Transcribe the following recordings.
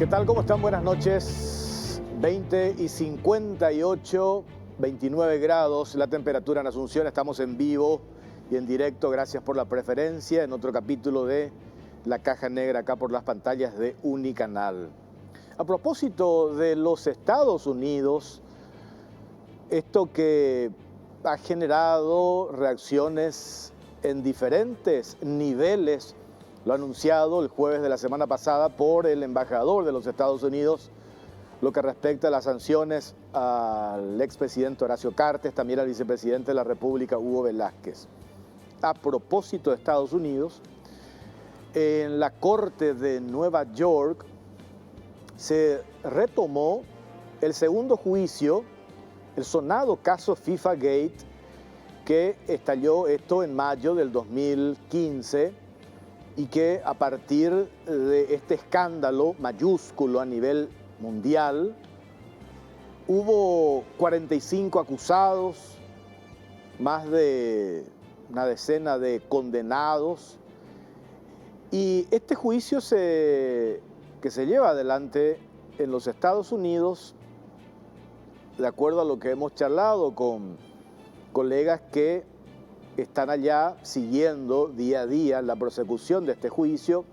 ¿Qué tal? ¿Cómo están? Buenas noches. 20:58, 29 grados la temperatura en Asunción. Estamos en vivo y en directo. Gracias por la preferencia en otro capítulo de La Caja Negra acá por las pantallas de Unicanal. A propósito de los Estados Unidos, esto que ha generado reacciones en diferentes niveles, lo anunciado el jueves de la semana pasada por el embajador de los Estados Unidos, lo que respecta a las sanciones al expresidente Horacio Cartes, también al vicepresidente de la República, Hugo Velázquez. A propósito de Estados Unidos, en la Corte de Nueva York se retomó el segundo juicio, el sonado caso FIFA Gate, que estalló esto en mayo del 2015 y que a partir de este escándalo mayúsculo a nivel mundial, hubo 45 acusados, más de una decena de condenados, y este juicio que se lleva adelante en los Estados Unidos, de acuerdo a lo que hemos charlado con colegas que están allá siguiendo día a día la persecución de este juicio,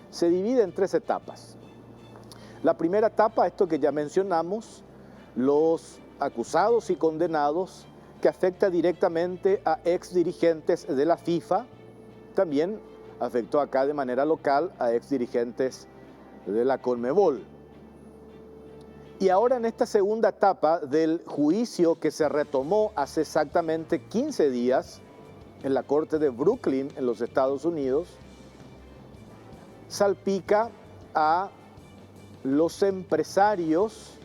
se divide en tres etapas. La primera etapa, esto que ya mencionamos, los acusados y condenados, que afecta directamente a exdirigentes de la FIFA, también afectó acá de manera local a exdirigentes de la Conmebol. Y ahora en esta segunda etapa del juicio que se retomó hace exactamente 15 días en la Corte de Brooklyn, en los Estados Unidos, salpica a los empresarios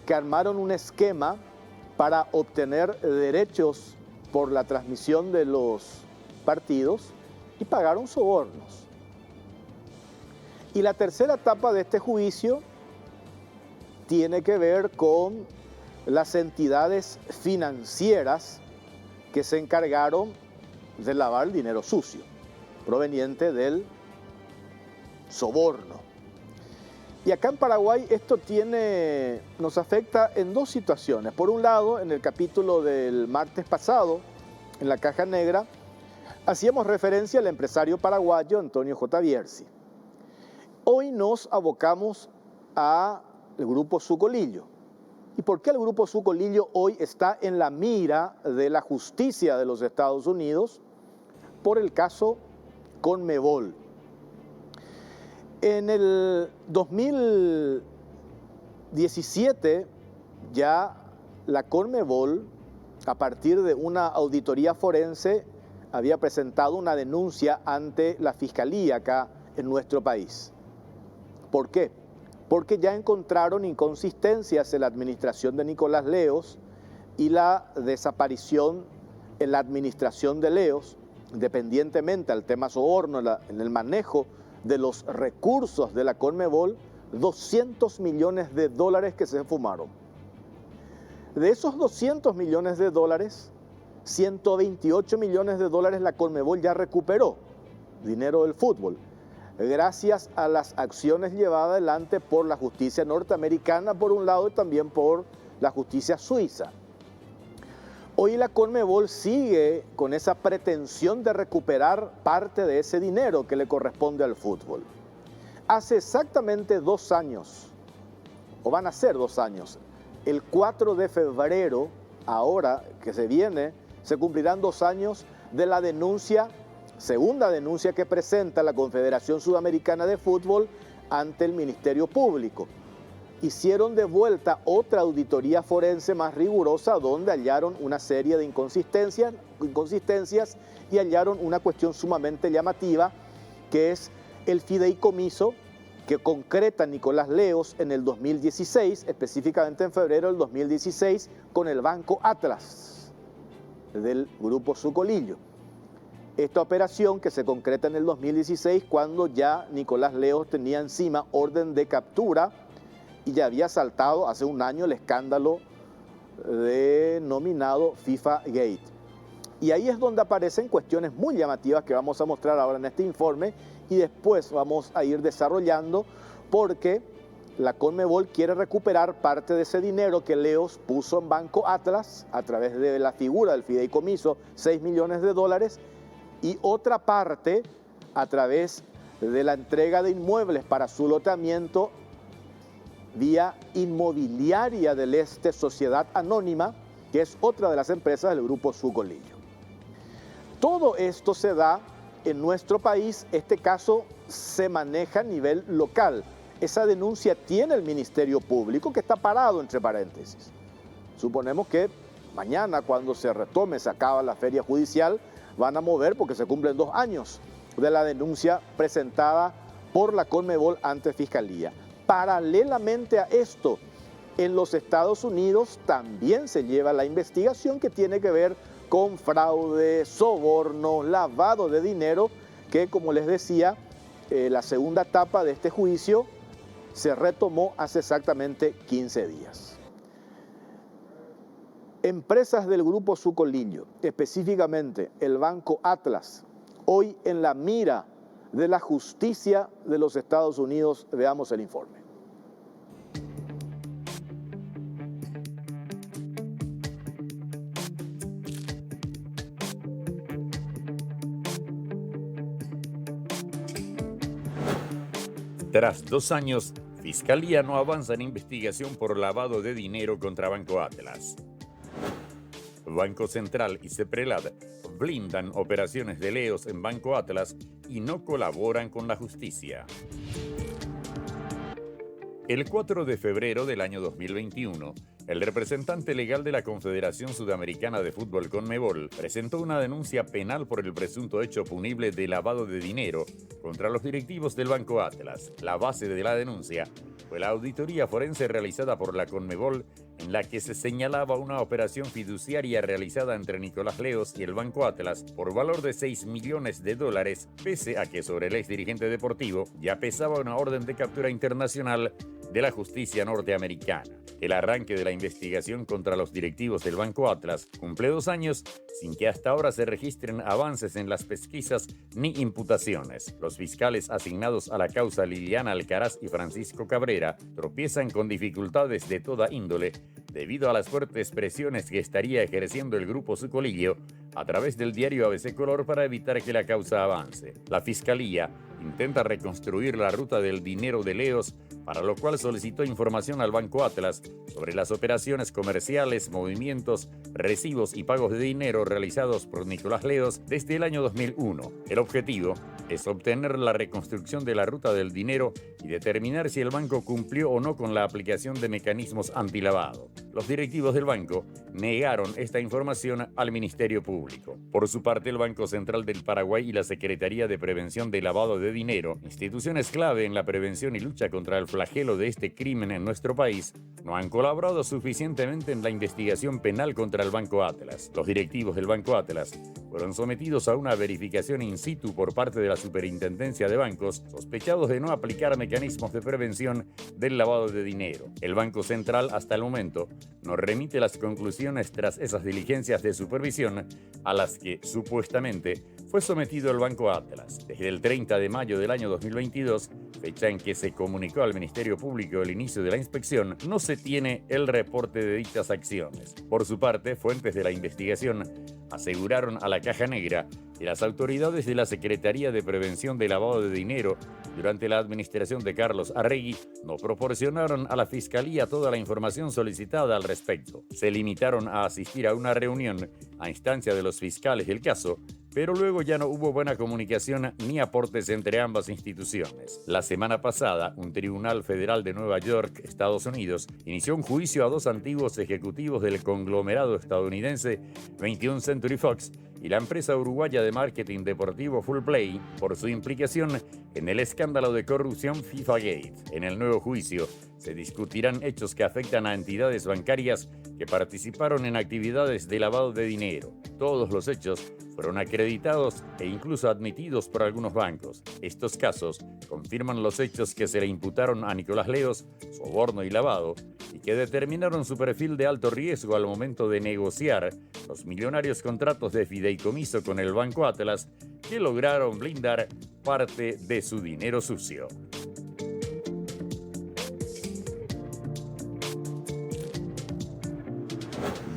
que armaron un esquema para obtener derechos por la transmisión de los partidos y pagaron sobornos. Y la tercera etapa de este juicio tiene que ver con las entidades financieras que se encargaron de lavar el dinero sucio, proveniente del soborno. Y acá en Paraguay esto nos afecta en dos situaciones. Por un lado, en el capítulo del martes pasado, en La Caja Negra, hacíamos referencia al empresario paraguayo Antonio J. Bierzi. Hoy nos abocamos al Grupo Sucolillo. ¿Y por qué el Grupo Sucolillo hoy está en la mira de la justicia de los Estados Unidos? Por el caso Conmebol. En el 2017 ya la Conmebol, a partir de una auditoría forense, había presentado una denuncia ante la Fiscalía acá en nuestro país. ¿Por qué? Porque ya encontraron inconsistencias en la administración de Nicolás Leos y la desaparición en la administración de Leos, independientemente al tema soborno, en el manejo de los recursos de la Conmebol, 200 millones de dólares que se fumaron. De esos 200 millones de dólares, 128 millones de dólares la Conmebol ya recuperó, dinero del fútbol, gracias a las acciones llevadas adelante por la justicia norteamericana por un lado y también por la justicia suiza. Hoy la Conmebol sigue con esa pretensión de recuperar parte de ese dinero que le corresponde al fútbol. Hace exactamente 2 años, o van a ser 2 años, el 4 de febrero, ahora que se viene, se cumplirán 2 años de la denuncia, segunda denuncia que presenta la Confederación Sudamericana de Fútbol ante el Ministerio Público. Hicieron de vuelta otra auditoría forense más rigurosa donde hallaron una serie de inconsistencias y hallaron una cuestión sumamente llamativa, que es el fideicomiso que concreta Nicolás Leos en el 2016, específicamente en febrero del 2016, con el Banco Atlas del Grupo Sucolillo. Esta operación que se concreta en el 2016 cuando ya Nicolás Leos tenía encima orden de captura y ya había saltado hace un año el escándalo denominado FIFA Gate. Y ahí es donde aparecen cuestiones muy llamativas que vamos a mostrar ahora en este informe y después vamos a ir desarrollando, porque la Conmebol quiere recuperar parte de ese dinero que Leos puso en Banco Atlas a través de la figura del fideicomiso, 6 millones de dólares, y otra parte a través de la entrega de inmuebles para su lotamiento vía Inmobiliaria del Este Sociedad Anónima, que es otra de las empresas del Grupo Sucolillo. Todo esto se da en nuestro país. Este caso se maneja a nivel local. Esa denuncia tiene el Ministerio Público, que está parado entre paréntesis. Suponemos que mañana, cuando se retome, se acaba la feria judicial, van a mover porque se cumplen 2 años de la denuncia presentada por la Conmebol ante Fiscalía. Paralelamente a esto, en los Estados Unidos también se lleva la investigación que tiene que ver con fraude, soborno, lavado de dinero, que, como les decía, la segunda etapa de este juicio se retomó hace exactamente 15 días. Empresas del Grupo Sucolillo, específicamente el Banco Atlas, hoy en la mira de la justicia de los Estados Unidos. Veamos el informe. Tras 2 años, Fiscalía no avanza en investigación por lavado de dinero contra Banco Atlas. Banco Central y Ceprelad blindan operaciones de Leos en Banco Atlas y no colaboran con la justicia. El 4 de febrero del año 2021, el representante legal de la Confederación Sudamericana de Fútbol Conmebol presentó una denuncia penal por el presunto hecho punible de lavado de dinero contra los directivos del Banco Atlas. La base de la denuncia fue la auditoría forense realizada por la Conmebol, en la que se señalaba una operación fiduciaria realizada entre Nicolás Leos y el Banco Atlas por valor de $6 millones, pese a que sobre el exdirigente deportivo ya pesaba una orden de captura internacional de la justicia norteamericana. El arranque de la investigación contra los directivos del Banco Atlas cumple 2 años sin que hasta ahora se registren avances en las pesquisas ni imputaciones. Los fiscales asignados a la causa, Liliana Alcaraz y Francisco Cabrera, tropiezan con dificultades de toda índole debido a las fuertes presiones que estaría ejerciendo el Grupo Sucolillo a través del diario ABC Color para evitar que la causa avance. La Fiscalía intenta reconstruir la ruta del dinero de Leos, para lo cual solicitó información al Banco Atlas sobre las operaciones comerciales, movimientos, recibos y pagos de dinero realizados por Nicolás Leos desde el año 2001. El objetivo es obtener la reconstrucción de la ruta del dinero y determinar si el banco cumplió o no con la aplicación de mecanismos antilavado. Los directivos del banco negaron esta información al Ministerio Público. Por su parte, el Banco Central del Paraguay y la Secretaría de Prevención de Lavado de Dinero, instituciones clave en la prevención y lucha contra el flagelo de este crimen en nuestro país, no han colaborado suficientemente en la investigación penal contra el Banco Atlas. Los directivos del Banco Atlas fueron sometidos a una verificación in situ por parte de la Superintendencia de Bancos, sospechados de no aplicar mecanismos de prevención del lavado de dinero. El Banco Central, hasta el momento, no remite las conclusiones tras esas diligencias de supervisión a las que, supuestamente, fue sometido el Banco Atlas. Desde el 30 de mayo del año 2022, fecha en que se comunicó al Ministerio Público el inicio de la inspección, no se tiene el reporte de dichas acciones. Por su parte, fuentes de la investigación aseguraron a la Caja Negra que las autoridades de la Secretaría de Prevención de Lavado de Dinero durante la administración de Carlos Arregui no proporcionaron a la Fiscalía toda la información solicitada al respecto. Se limitaron a asistir a una reunión a instancia de los fiscales del caso, pero luego ya no hubo buena comunicación ni aportes entre ambas instituciones. La semana pasada, un tribunal federal de Nueva York, Estados Unidos, inició un juicio a 2 antiguos ejecutivos del conglomerado estadounidense 21 Century Fox y la empresa uruguaya de marketing deportivo Fullplay por su implicación en el escándalo de corrupción FIFA-Gate. En el nuevo juicio se discutirán hechos que afectan a entidades bancarias que participaron en actividades de lavado de dinero. Todos los hechos fueron acreditados e incluso admitidos por algunos bancos. Estos casos confirman los hechos que se le imputaron a Nicolás Leos, soborno y lavado, y que determinaron su perfil de alto riesgo al momento de negociar los millonarios contratos de fideicomiso con el Banco Atlas, que lograron blindar parte de su dinero sucio.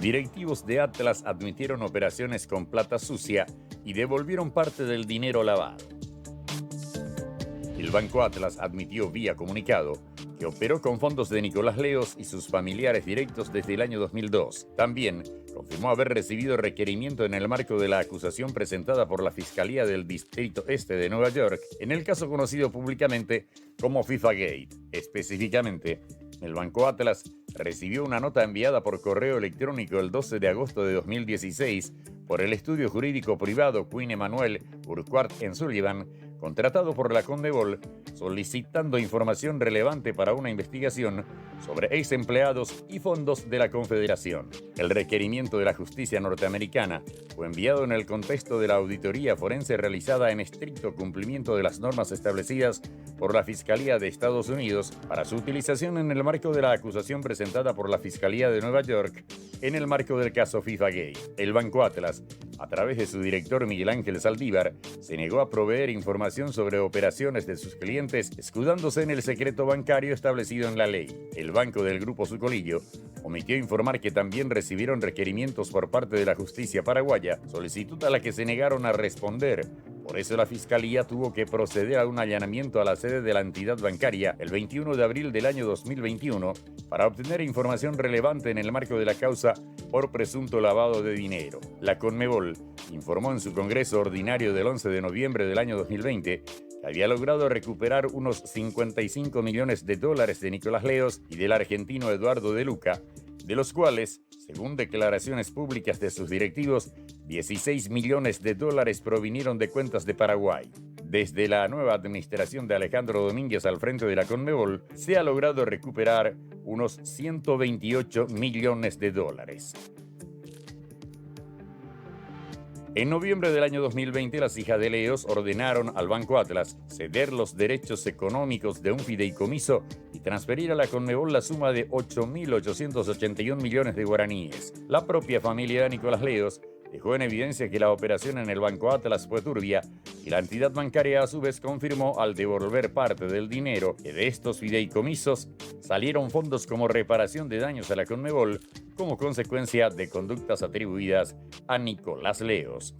Directivos de Atlas admitieron operaciones con plata sucia y devolvieron parte del dinero lavado. El Banco Atlas admitió vía comunicado que operó con fondos de Nicolás Leos y sus familiares directos desde el año 2002. También confirmó haber recibido requerimiento en el marco de la acusación presentada por la Fiscalía del Distrito Este de Nueva York en el caso conocido públicamente como FIFA Gate. Específicamente, el Banco Atlas recibió una nota enviada por correo electrónico el 12 de agosto de 2016 por el estudio jurídico privado Queen Emanuel Urquhart & Sullivan, contratado por la Conmebol, solicitando información relevante para una investigación sobre ex empleados y fondos de la Confederación. El requerimiento de la justicia norteamericana fue enviado en el contexto de la auditoría forense realizada en estricto cumplimiento de las normas establecidas por la Fiscalía de Estados Unidos para su utilización en el marco de la acusación presentada por la Fiscalía de Nueva York en el marco del caso FIFA Gate. El Banco Atlas, a través de su director Miguel Ángel Saldívar, se negó a proveer información sobre operaciones de sus clientes, escudándose en el secreto bancario establecido en la ley. El banco del Grupo Sucolillo omitió informar que también recibieron requerimientos por parte de la justicia paraguaya, solicitud a la que se negaron a responder. Por eso la Fiscalía tuvo que proceder a un allanamiento a la sede de la entidad bancaria el 21 de abril del año 2021 para obtener información relevante en el marco de la causa por presunto lavado de dinero. La Conmebol informó en su Congreso Ordinario del 11 de noviembre del año 2020 que había logrado recuperar unos 55 millones de dólares de Nicolás Leos y del argentino Eduardo De Luca, de los cuales, según declaraciones públicas de sus directivos, 16 millones de dólares provinieron de cuentas de Paraguay. Desde la nueva administración de Alejandro Domínguez al frente de la Conmebol, se ha logrado recuperar unos 128 millones de dólares. En noviembre del año 2020, las hijas de Leos ordenaron al Banco Atlas ceder los derechos económicos de un fideicomiso y transferir a la Conmebol la suma de 8.881 millones de guaraníes. La propia familia de Nicolás Leos dejó en evidencia que la operación en el Banco Atlas fue turbia y la entidad bancaria a su vez confirmó al devolver parte del dinero que de estos fideicomisos salieron fondos como reparación de daños a la Conmebol como consecuencia de conductas atribuidas a Nicolás Leos.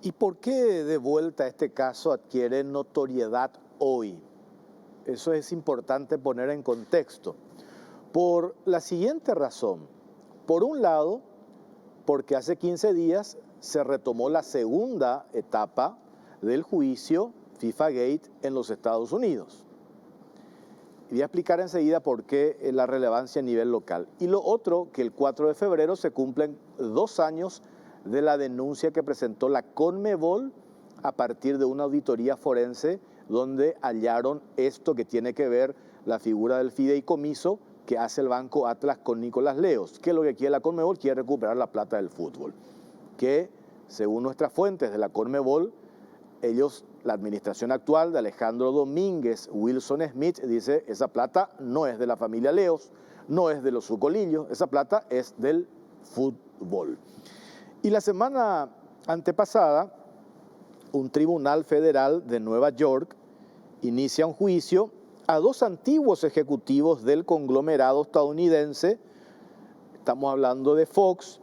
¿Y por qué de vuelta este caso adquiere notoriedad hoy? Eso es importante poner en contexto. Por la siguiente razón. Por un lado, porque hace 15 días se retomó la segunda etapa del juicio FIFA Gate en los Estados Unidos. Y voy a explicar enseguida por qué la relevancia a nivel local. Y lo otro, que el 4 de febrero se cumplen 2 años de la denuncia que presentó la Conmebol a partir de una auditoría forense donde hallaron esto que tiene que ver la figura del fideicomiso que hace el Banco Atlas con Nicolás Leos, que es lo que quiere la Conmebol, quiere recuperar la plata del fútbol. Que según nuestras fuentes de la Conmebol, ellos, la administración actual de Alejandro Domínguez, Wilson Smith, dice esa plata no es de la familia Leos, no es de los Sucolillos, esa plata es del fútbol. Y la semana antepasada, un tribunal federal de Nueva York inicia un juicio a 2 antiguos ejecutivos del conglomerado estadounidense, estamos hablando de Fox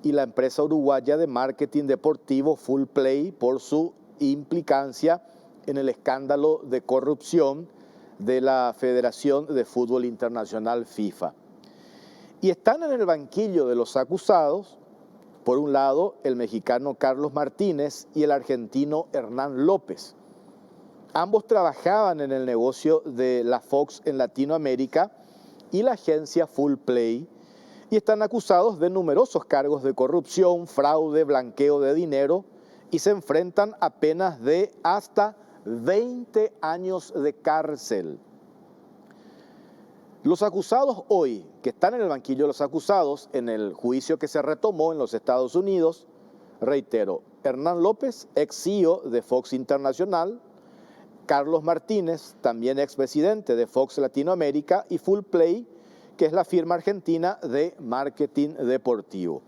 y la empresa uruguaya de marketing deportivo Full Play, por su implicancia en el escándalo de corrupción de la Federación de Fútbol Internacional FIFA. Y están en el banquillo de los acusados, por un lado, el mexicano Carlos Martínez y el argentino Hernán López. Ambos trabajaban en el negocio de la Fox en Latinoamérica y la agencia Full Play y están acusados de numerosos cargos de corrupción, fraude, blanqueo de dinero y se enfrentan a penas de hasta 20 años de cárcel. Los acusados hoy, que están en el banquillo de los acusados en el juicio que se retomó en los Estados Unidos, reitero, Hernán López, ex CEO de Fox International, Carlos Martínez, también expresidente de Fox Latinoamérica, y Full Play, que es la firma argentina de marketing deportivo.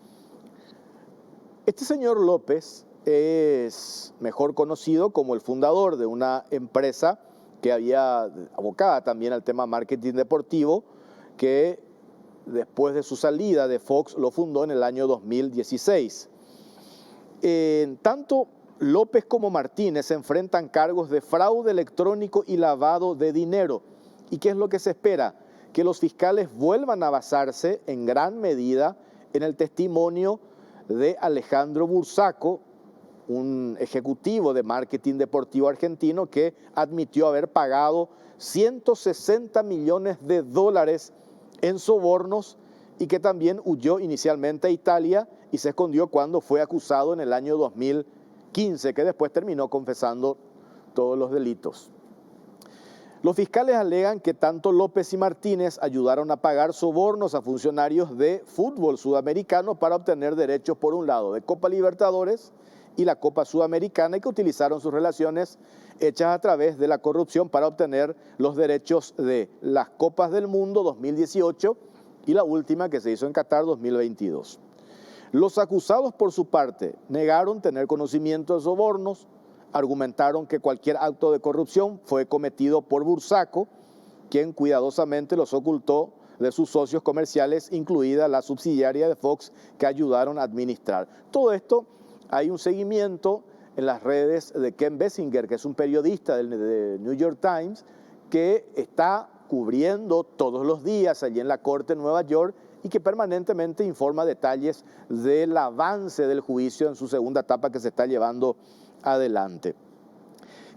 Este señor López es mejor conocido como el fundador de una empresa que había abocada también al tema marketing deportivo, que después de su salida de Fox lo fundó en el año 2016. Tanto López como Martínez enfrentan cargos de fraude electrónico y lavado de dinero. ¿Y qué es lo que se espera? Que los fiscales vuelvan a basarse en gran medida en el testimonio de Alejandro Bursaco, un ejecutivo de marketing deportivo argentino que admitió haber pagado 160 millones de dólares en sobornos y que también huyó inicialmente a Italia y se escondió cuando fue acusado en el año 2015, que después terminó confesando todos los delitos. Los fiscales alegan que tanto López y Martínez ayudaron a pagar sobornos a funcionarios de fútbol sudamericano para obtener derechos, por un lado, de Copa Libertadores y la Copa Sudamericana, y que utilizaron sus relaciones hechas a través de la corrupción para obtener los derechos de las Copas del Mundo 2018 y la última que se hizo en Qatar 2022. Los acusados, por su parte, negaron tener conocimiento de sobornos, argumentaron que cualquier acto de corrupción fue cometido por Bursaco, quien cuidadosamente los ocultó de sus socios comerciales, incluida la subsidiaria de Fox que ayudaron a administrar. Todo esto, hay un seguimiento en las redes de Ken Bessinger, que es un periodista del New York Times, que está cubriendo todos los días allí en la corte en Nueva York y que permanentemente informa detalles del avance del juicio en su segunda etapa que se está llevando adelante.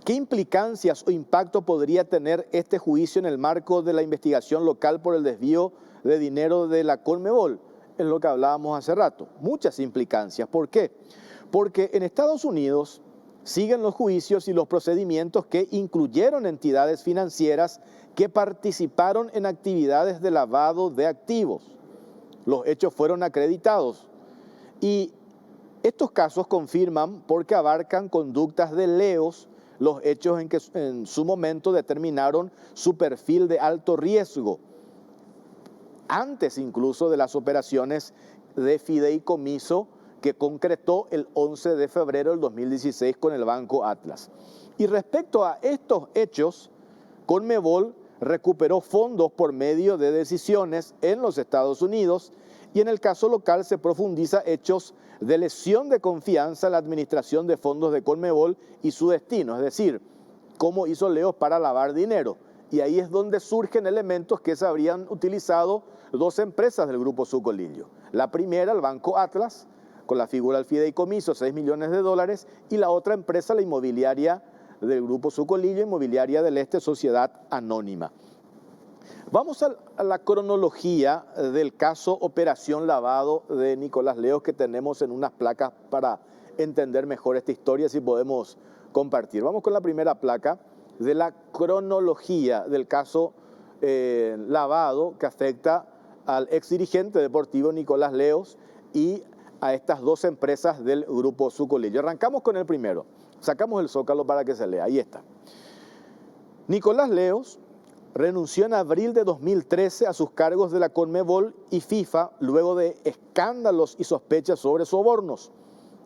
¿Qué implicancias o impacto podría tener este juicio en el marco de la investigación local por el desvío de dinero de la Conmebol? Es lo que hablábamos hace rato. Muchas implicancias. ¿Por qué? Porque en Estados Unidos siguen los juicios y los procedimientos que incluyeron entidades financieras que participaron en actividades de lavado de activos. Los hechos fueron acreditados y estos casos confirman, porque abarcan conductas de leos, los hechos en que en su momento determinaron su perfil de alto riesgo, antes incluso de las operaciones de fideicomiso que concretó el 11 de febrero del 2016 con el Banco Atlas. Y respecto a estos hechos, Conmebol recuperó fondos por medio de decisiones en los Estados Unidos y en el caso local se profundiza hechos de lesión de confianza en la administración de fondos de Conmebol y su destino, es decir, cómo hizo leos para lavar dinero. Y ahí es donde surgen elementos que se habrían utilizado dos empresas del Grupo Sucolillo. La primera, el Banco Atlas, con la figura del fideicomiso, 6 millones de dólares, y la otra empresa, la inmobiliaria del Grupo Sucolillo, Inmobiliaria del Este, Sociedad Anónima. Vamos a la cronología del caso Operación Lavado de Nicolás Leos, que tenemos en unas placas para entender mejor esta historia, si podemos compartir. Vamos con la primera placa de la cronología del caso Lavado, que afecta al exdirigente deportivo Nicolás Leos y a estas dos empresas del Grupo Sucolillo. Arrancamos con el primero. Sacamos el zócalo para que se lea. Ahí está. Nicolás Leos renunció en abril de 2013 a sus cargos de la Conmebol y FIFA luego de escándalos y sospechas sobre sobornos,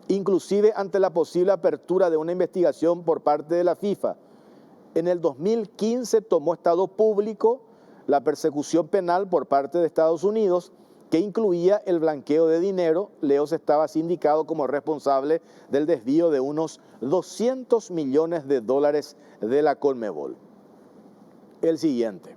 inclusive ante la posible apertura de una investigación por parte de la FIFA. En el 2015 tomó estado público la persecución penal por parte de Estados Unidos, que incluía el blanqueo de dinero. Leos estaba sindicado como responsable del desvío de unos 200 millones de dólares de la Conmebol. El siguiente.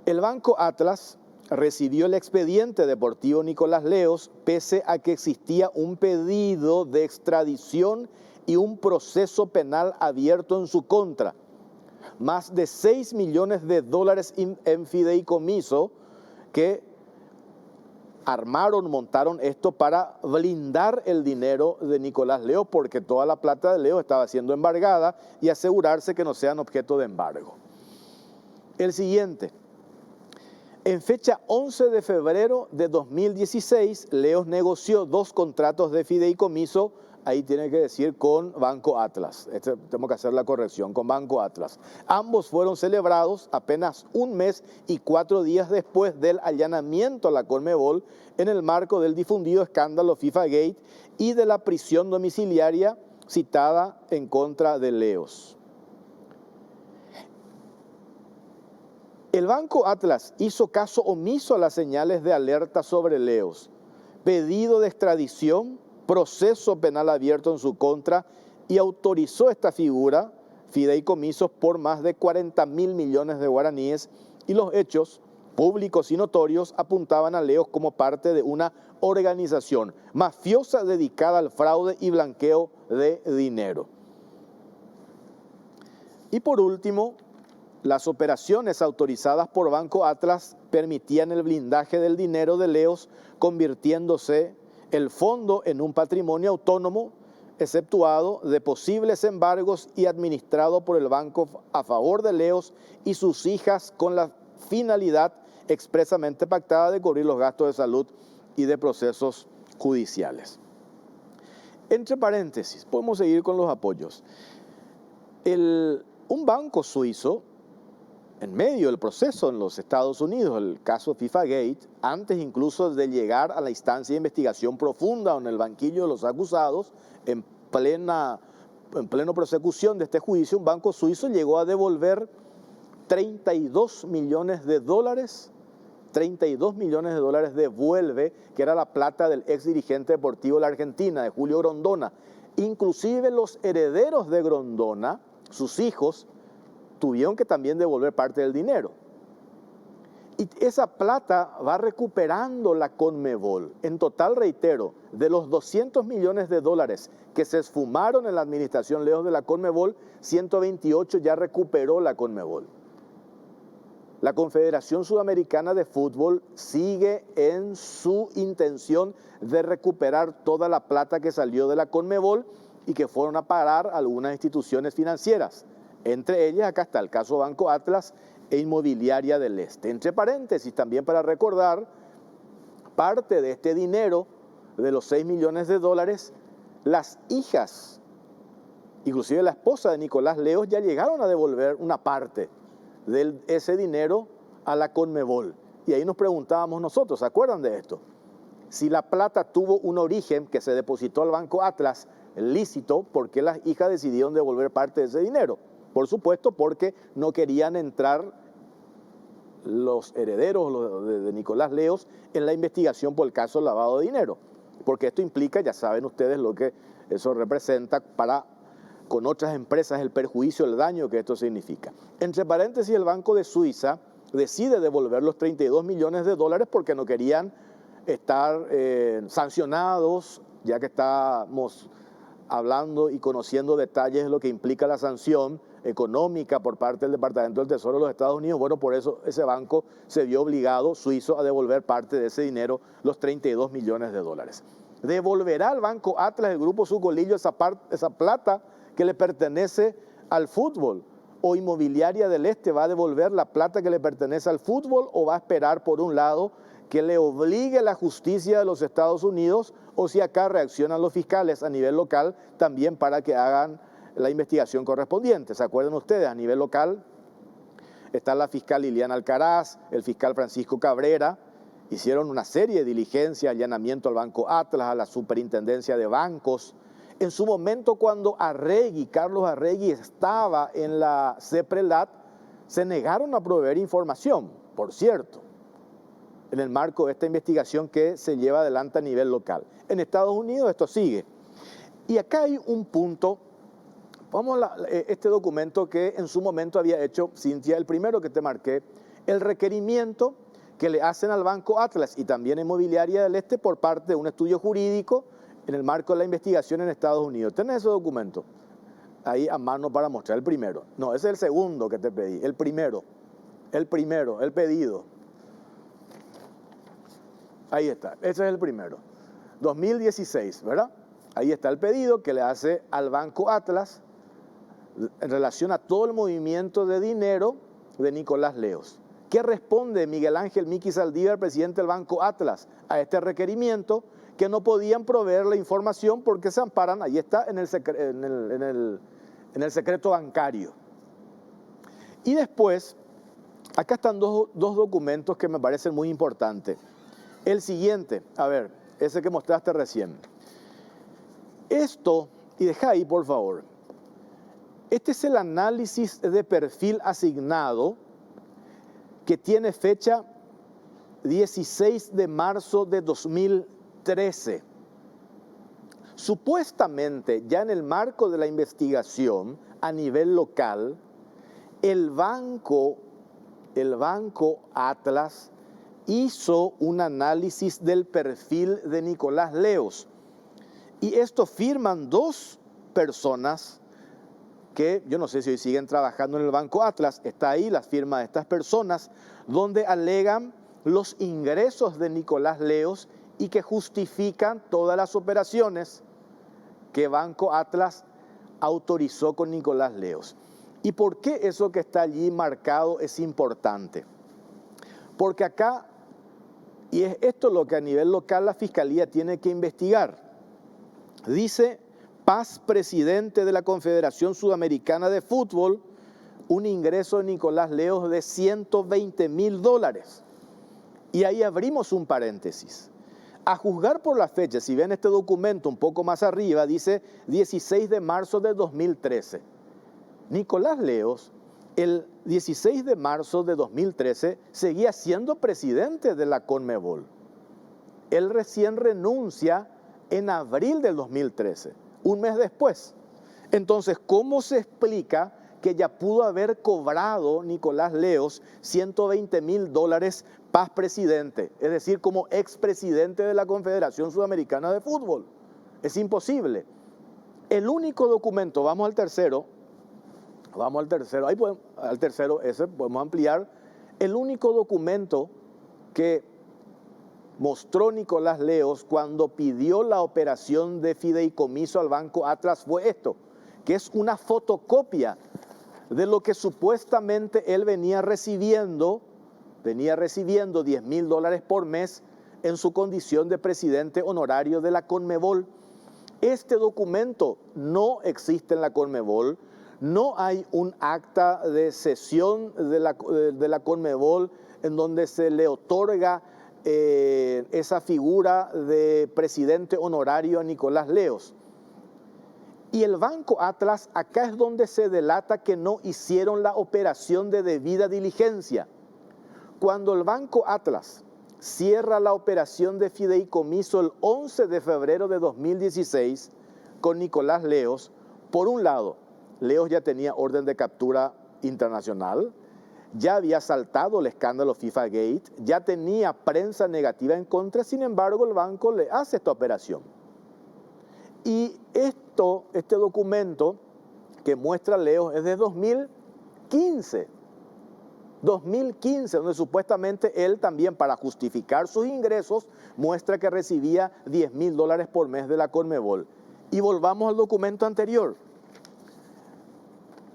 El Banco Atlas recibió el expediente deportivo Nicolás Leos pese a que existía un pedido de extradición y un proceso penal abierto en su contra. Más de 6 millones de dólares en fideicomiso que montaron esto para blindar el dinero de Nicolás Leos, porque toda la plata de Leos estaba siendo embargada y asegurarse que no sean objeto de embargo. El siguiente. En fecha 11 de febrero de 2016, Leos negoció 2 contratos de fideicomiso, ahí tiene que decir con Banco Atlas, tengo que hacer la corrección, con Banco Atlas. Ambos fueron celebrados apenas 1 mes y 4 días después del allanamiento a la Conmebol en el marco del difundido escándalo FIFA Gate y de la prisión domiciliaria citada en contra de Leos. El Banco Atlas hizo caso omiso a las señales de alerta sobre Leos, pedido de extradición, proceso penal abierto en su contra y autorizó esta figura, fideicomisos por más de 40.000 millones de guaraníes, y los hechos públicos y notorios apuntaban a Leos como parte de una organización mafiosa dedicada al fraude y blanqueo de dinero. Y por último, las operaciones autorizadas por Banco Atlas permitían el blindaje del dinero de Leos, convirtiéndose el fondo en un patrimonio autónomo, exceptuado de posibles embargos y administrado por el banco a favor de Leos y sus hijas con la finalidad expresamente pactada de cubrir los gastos de salud y de procesos judiciales. Entre paréntesis, podemos seguir con los apoyos. Un banco suizo, en medio del proceso en los Estados Unidos, el caso FIFA Gate, antes incluso de llegar a la instancia de investigación profunda o en el banquillo de los acusados, en plena prosecución de este juicio, un banco suizo llegó a devolver 32 millones de dólares. 32 millones de dólares devuelve, que era la plata del ex dirigente deportivo de la Argentina, de Julio Grondona. Inclusive los herederos de Grondona, sus hijos, tuvieron que también devolver parte del dinero. Y esa plata va recuperando la Conmebol. En total, reitero, de los 200 millones de dólares que se esfumaron en la administración Leos de la Conmebol, 128 ya recuperó la Conmebol. La Confederación Sudamericana de Fútbol sigue en su intención de recuperar toda la plata que salió de la Conmebol y que fueron a parar a algunas instituciones financieras. Entre ellas, acá está el caso Banco Atlas e Inmobiliaria del Este. Entre paréntesis, también para recordar, parte de este dinero, de los 6 millones de dólares, las hijas, inclusive la esposa de Nicolás Leos, ya llegaron a devolver una parte de ese dinero a la Conmebol. Y ahí nos preguntábamos nosotros, ¿se acuerdan de esto? Si la plata tuvo un origen que se depositó al Banco Atlas lícito, ¿por qué las hijas decidieron devolver parte de ese dinero? Por supuesto, porque no querían entrar los herederos de Nicolás Leos en la investigación por el caso del lavado de dinero. Porque esto implica, ya saben ustedes lo que eso representa para con otras empresas, el perjuicio, el daño que esto significa. Entre paréntesis, el Banco de Suiza decide devolver los 32 millones de dólares porque no querían estar sancionados, ya que estamos hablando y conociendo detalles de lo que implica la sanción económica por parte del Departamento del Tesoro de los Estados Unidos. Bueno, por eso ese banco se vio obligado, suizo, a devolver parte de ese dinero, los 32 millones de dólares. ¿Devolverá al Banco Atlas, el Grupo Sucolillo, esa plata que le pertenece al fútbol? ¿O Inmobiliaria del Este va a devolver la plata que le pertenece al fútbol, o va a esperar, por un lado, que le obligue la justicia de los Estados Unidos, o si acá reaccionan los fiscales a nivel local también para que hagan la investigación correspondiente? ¿Se acuerdan ustedes? A nivel local está la fiscal Liliana Alcaraz, el fiscal Francisco Cabrera, hicieron una serie de diligencias, allanamiento al Banco Atlas, a la Superintendencia de Bancos. En su momento, cuando Carlos Arregui estaba en la CEPRELAT, se negaron a proveer información, por cierto, en el marco de esta investigación que se lleva adelante a nivel local. En Estados Unidos esto sigue. Y acá hay un punto, vamos a este documento que en su momento había hecho Cintia, el primero que te marqué, el requerimiento que le hacen al Banco Atlas y también a Inmobiliaria del Este por parte de un estudio jurídico en el marco de la investigación en Estados Unidos. ¿Tenés ese documento ahí a mano para mostrar? El primero. No, ese es el segundo que te pedí. El primero, el pedido. Ahí está, ese es el primero. 2016, ¿verdad? Ahí está el pedido que le hace al Banco Atlas en relación a todo el movimiento de dinero de Nicolás Leos. ¿Qué responde Miguel Ángel Miki Zaldívar, presidente del Banco Atlas, a este requerimiento? Que no podían proveer la información porque se amparan, ahí está, en el secreto bancario. Y después, acá están dos documentos que me parecen muy importantes. El siguiente, a ver, ese que mostraste recién. Esto, y deja ahí por favor, este es el análisis de perfil asignado que tiene fecha 16 de marzo de 2013. Supuestamente, ya en el marco de la investigación a nivel local, el banco Atlas hizo un análisis del perfil de Nicolás Leos. Y esto firman dos personas que yo no sé si hoy siguen trabajando en el Banco Atlas, está ahí la firma de estas personas, donde alegan los ingresos de Nicolás Leos y que justifican todas las operaciones que Banco Atlas autorizó con Nicolás Leos. ¿Y por qué eso que está allí marcado es importante? Porque acá, y es esto lo que a nivel local la Fiscalía tiene que investigar, dice Paz, presidente de la Confederación Sudamericana de Fútbol, un ingreso de Nicolás Leos de $120.000. Y ahí abrimos un paréntesis. A juzgar por la fecha, si ven este documento un poco más arriba, dice 16 de marzo de 2013. Nicolás Leos, el 16 de marzo de 2013, seguía siendo presidente de la Conmebol. Él recién renuncia en abril del 2013, un mes después. Entonces, ¿cómo se explica que ya pudo haber cobrado Nicolás Leos $120.000 Paz presidente, es decir, como expresidente de la Confederación Sudamericana de Fútbol? Es imposible. El único documento, vamos al tercero, ahí podemos, al tercero ese podemos ampliar, el único documento que mostró Nicolás Leos cuando pidió la operación de fideicomiso al Banco Atlas fue esto, que es una fotocopia de lo que supuestamente él venía recibiendo $10.000 por mes en su condición de presidente honorario de la Conmebol. Este documento no existe en la Conmebol, no hay un acta de cesión de la Conmebol en donde se le otorga esa figura de presidente honorario a Nicolás Leos. Y el Banco Atlas, acá es donde se delata que no hicieron la operación de debida diligencia. Cuando el Banco Atlas cierra la operación de fideicomiso el 11 de febrero de 2016 con Nicolás Leos, por un lado, Leos ya tenía orden de captura internacional, ya había saltado el escándalo FIFA Gate, ya tenía prensa negativa en contra, sin embargo el banco le hace esta operación. Y este documento que muestra Leos es de 2015, donde supuestamente él también, para justificar sus ingresos, muestra que recibía $10.000 por mes de la Conmebol. Y volvamos al documento anterior.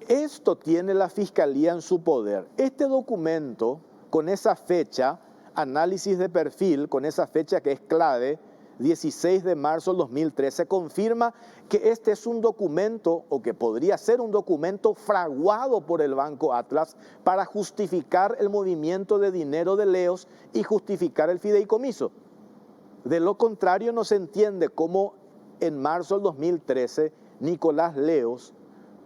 Esto tiene la Fiscalía en su poder. Este documento, con esa fecha, análisis de perfil, con esa fecha que es clave, 16 de marzo del 2013, confirma que este es un documento, o que podría ser un documento fraguado por el Banco Atlas para justificar el movimiento de dinero de Leos y justificar el fideicomiso. De lo contrario, no se entiende cómo en marzo del 2013 Nicolás Leos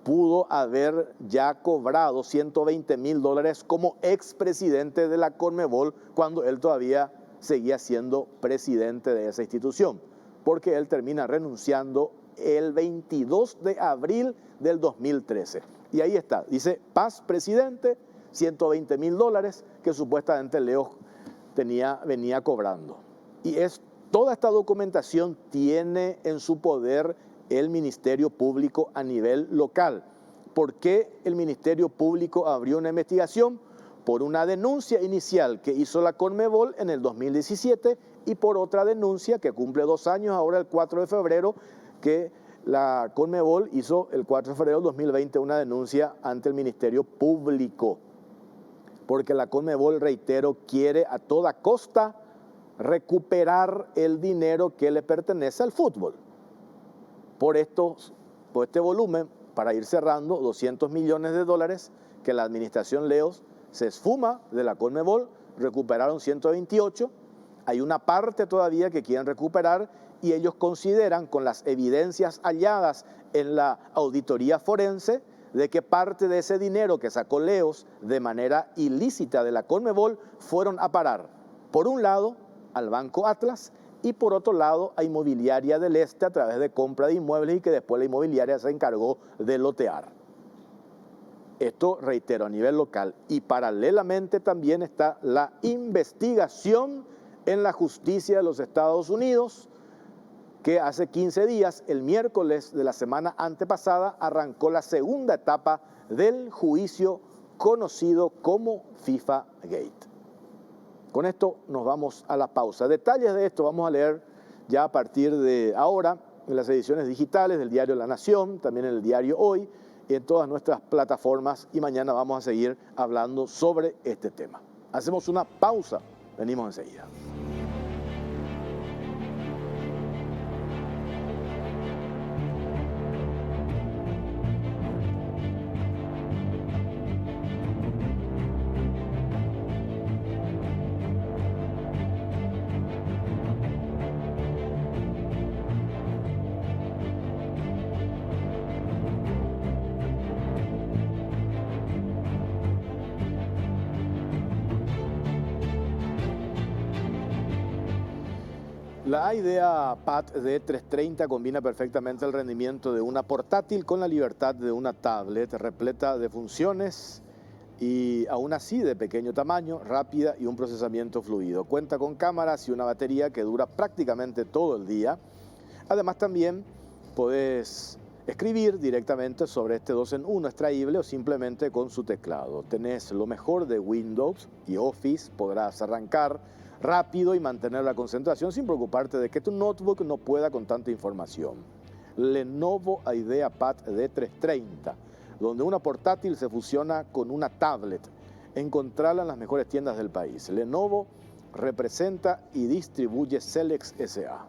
pudo haber ya cobrado $120.000 como expresidente de la Conmebol cuando él todavía seguía siendo presidente de esa institución, porque él termina renunciando el 22 de abril del 2013. Y ahí está, dice Paz, presidente, $120.000 que supuestamente Leos venía cobrando. Y toda esta documentación tiene en su poder el Ministerio Público a nivel local. ¿Por qué el Ministerio Público abrió una investigación? por una denuncia inicial que hizo la Conmebol en el 2017 y por otra denuncia que cumple 2 años ahora, el 4 de febrero, que la Conmebol hizo el 4 de febrero del 2020 una denuncia ante el Ministerio Público. Porque la Conmebol, reitero, quiere a toda costa recuperar el dinero que le pertenece al fútbol. Por este volumen, para ir cerrando, 200 millones de dólares que la administración Leos se esfuma de la Conmebol, recuperaron 128, hay una parte todavía que quieren recuperar y ellos consideran, con las evidencias halladas en la auditoría forense, de que parte de ese dinero que sacó Leos de manera ilícita de la Conmebol fueron a parar, por un lado, al Banco Atlas y por otro lado a Inmobiliaria del Este a través de compra de inmuebles y que después la inmobiliaria se encargó de lotear. Esto, reitero, a nivel local. Y paralelamente también está la investigación en la justicia de los Estados Unidos, que hace 15 días, el miércoles de la semana antepasada, arrancó la segunda etapa del juicio conocido como FIFA Gate. Con esto nos vamos a la pausa. Detalles de esto vamos a leer ya a partir de ahora en las ediciones digitales del diario La Nación, también en el diario Hoy y en todas nuestras plataformas, y mañana vamos a seguir hablando sobre este tema. Hacemos una pausa, venimos enseguida. La idea Pad D330 combina perfectamente el rendimiento de una portátil con la libertad de una tablet repleta de funciones y aún así de pequeño tamaño, rápida y un procesamiento fluido. Cuenta con cámaras y una batería que dura prácticamente todo el día. Además también puedes escribir directamente sobre este 2 en 1 extraíble o simplemente con su teclado. Tenés lo mejor de Windows y Office, podrás arrancar rápido y mantener la concentración sin preocuparte de que tu notebook no pueda con tanta información. Lenovo IdeaPad D330, donde una portátil se fusiona con una tablet. Encontrala en las mejores tiendas del país. Lenovo representa y distribuye Celex S.A.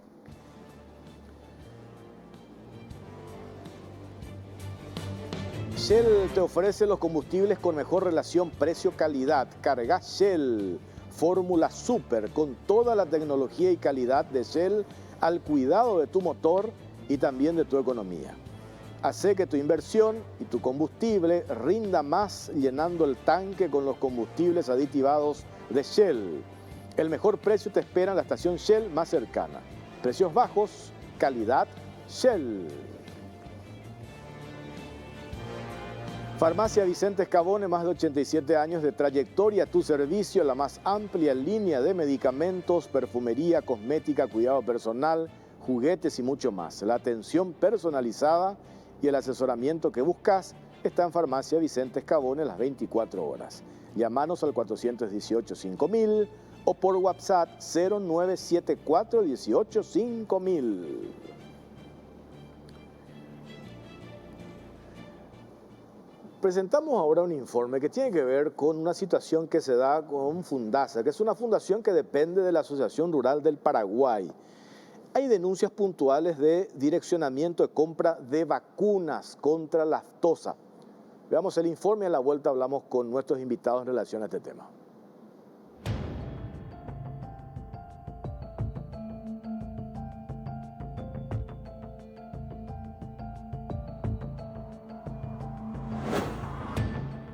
Shell te ofrece los combustibles con mejor relación precio-calidad. Carga Shell Fórmula Super con toda la tecnología y calidad de Shell al cuidado de tu motor y también de tu economía. Hace que tu inversión y tu combustible rinda más llenando el tanque con los combustibles aditivados de Shell. El mejor precio te espera en la estación Shell más cercana. Precios bajos, calidad Shell. Farmacia Vicente Escabone, más de 87 años de trayectoria a tu servicio, la más amplia línea de medicamentos, perfumería, cosmética, cuidado personal, juguetes y mucho más. La atención personalizada y el asesoramiento que buscas está en Farmacia Vicente Escabone las 24 horas. Llámanos al 418-5000 o por WhatsApp 0974-18-5000. Presentamos ahora un informe que tiene que ver con una situación que se da con Fundasa, que es una fundación que depende de la Asociación Rural del Paraguay. Hay denuncias puntuales de direccionamiento de compra de vacunas contra la aftosa. Veamos el informe y a la vuelta hablamos con nuestros invitados en relación a este tema.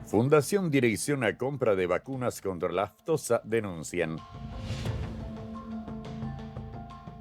Fundación Dirección a Compra de Vacunas contra la Aftosa denuncian.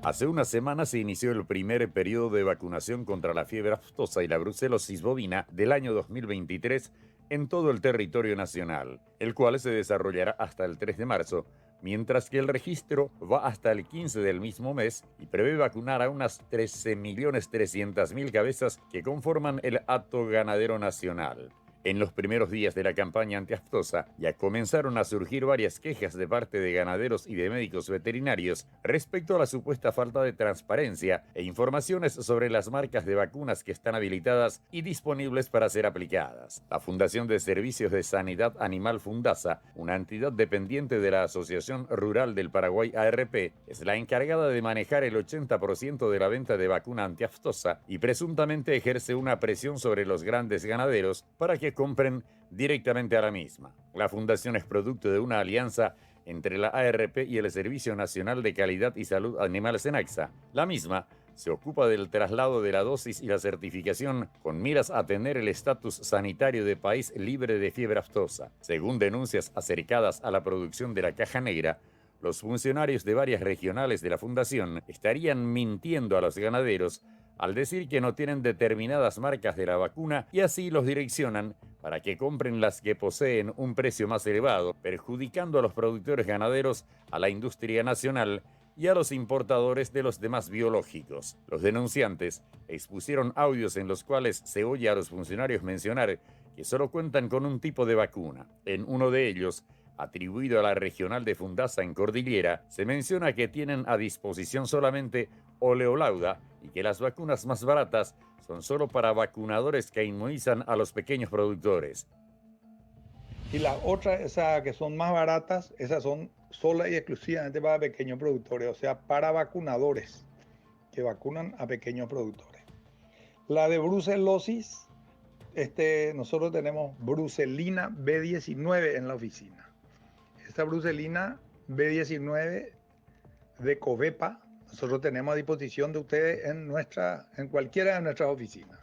Hace una semana se inició el primer periodo de vacunación contra la fiebre aftosa y la brucelosis bovina del año 2023 en todo el territorio nacional, el cual se desarrollará hasta el 3 de marzo, mientras que el registro va hasta el 15 del mismo mes y prevé vacunar a unas 13.300.000 cabezas que conforman el hato ganadero nacional. En los primeros días de la campaña antiaftosa ya comenzaron a surgir varias quejas de parte de ganaderos y de médicos veterinarios respecto a la supuesta falta de transparencia e informaciones sobre las marcas de vacunas que están habilitadas y disponibles para ser aplicadas. La Fundación de Servicios de Sanidad Animal Fundasa, una entidad dependiente de la Asociación Rural del Paraguay ARP, es la encargada de manejar el 80% de la venta de vacuna antiaftosa y presuntamente ejerce una presión sobre los grandes ganaderos para que compren directamente a la misma. La fundación es producto de una alianza entre la ARP y el Servicio Nacional de Calidad y Salud Animal SENACSA. La misma se ocupa del traslado de la dosis y la certificación con miras a tener el estatus sanitario de país libre de fiebre aftosa. Según denuncias acercadas a la producción de la caja negra, los funcionarios de varias regionales de la fundación estarían mintiendo a los ganaderos al decir que no tienen determinadas marcas de la vacuna y así los direccionan para que compren las que poseen un precio más elevado, perjudicando a los productores ganaderos, a la industria nacional y a los importadores de los demás biológicos. Los denunciantes expusieron audios en los cuales se oye a los funcionarios mencionar que solo cuentan con un tipo de vacuna. En uno de ellos, atribuido a la regional de Fundasa en Cordillera, se menciona que tienen a disposición solamente oleolauda y que las vacunas más baratas son solo para vacunadores que inmunizan a los pequeños productores. Y las otras, esas que son más baratas, esas son sola y exclusivamente para pequeños productores, o sea, para vacunadores que vacunan a pequeños productores. La de brucelosis, nosotros tenemos brucelina B19 en la oficina. Esta brucelina B19 de Covepa, nosotros tenemos a disposición de ustedes en cualquiera de nuestras oficinas.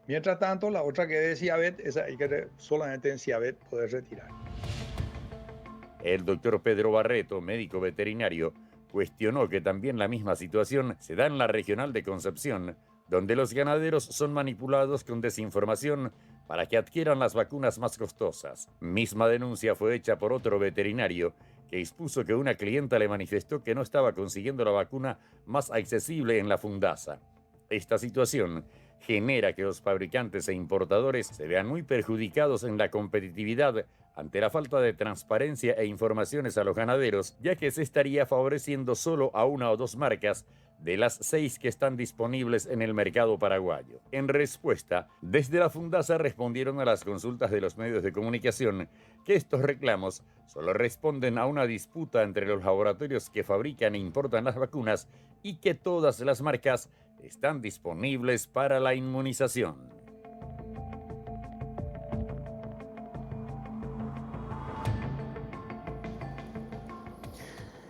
Mientras tanto, la otra que es de Ciavet, esa hay que solamente en Ciavet poder retirar. El doctor Pedro Barreto, médico veterinario, cuestionó que también la misma situación se da en la regional de Concepción, donde los ganaderos son manipulados con desinformación para que adquieran las vacunas más costosas. Misma denuncia fue hecha por otro veterinario que expuso que una clienta le manifestó que no estaba consiguiendo la vacuna más accesible en la Fundasa. Esta situación genera que los fabricantes e importadores se vean muy perjudicados en la competitividad ante la falta de transparencia e informaciones a los ganaderos, ya que se estaría favoreciendo solo a una o dos marcas de las 6 que están disponibles en el mercado paraguayo. En respuesta, desde la Fundasa respondieron a las consultas de los medios de comunicación que estos reclamos solo responden a una disputa entre los laboratorios que fabrican e importan las vacunas y que todas las marcas están disponibles para la inmunización.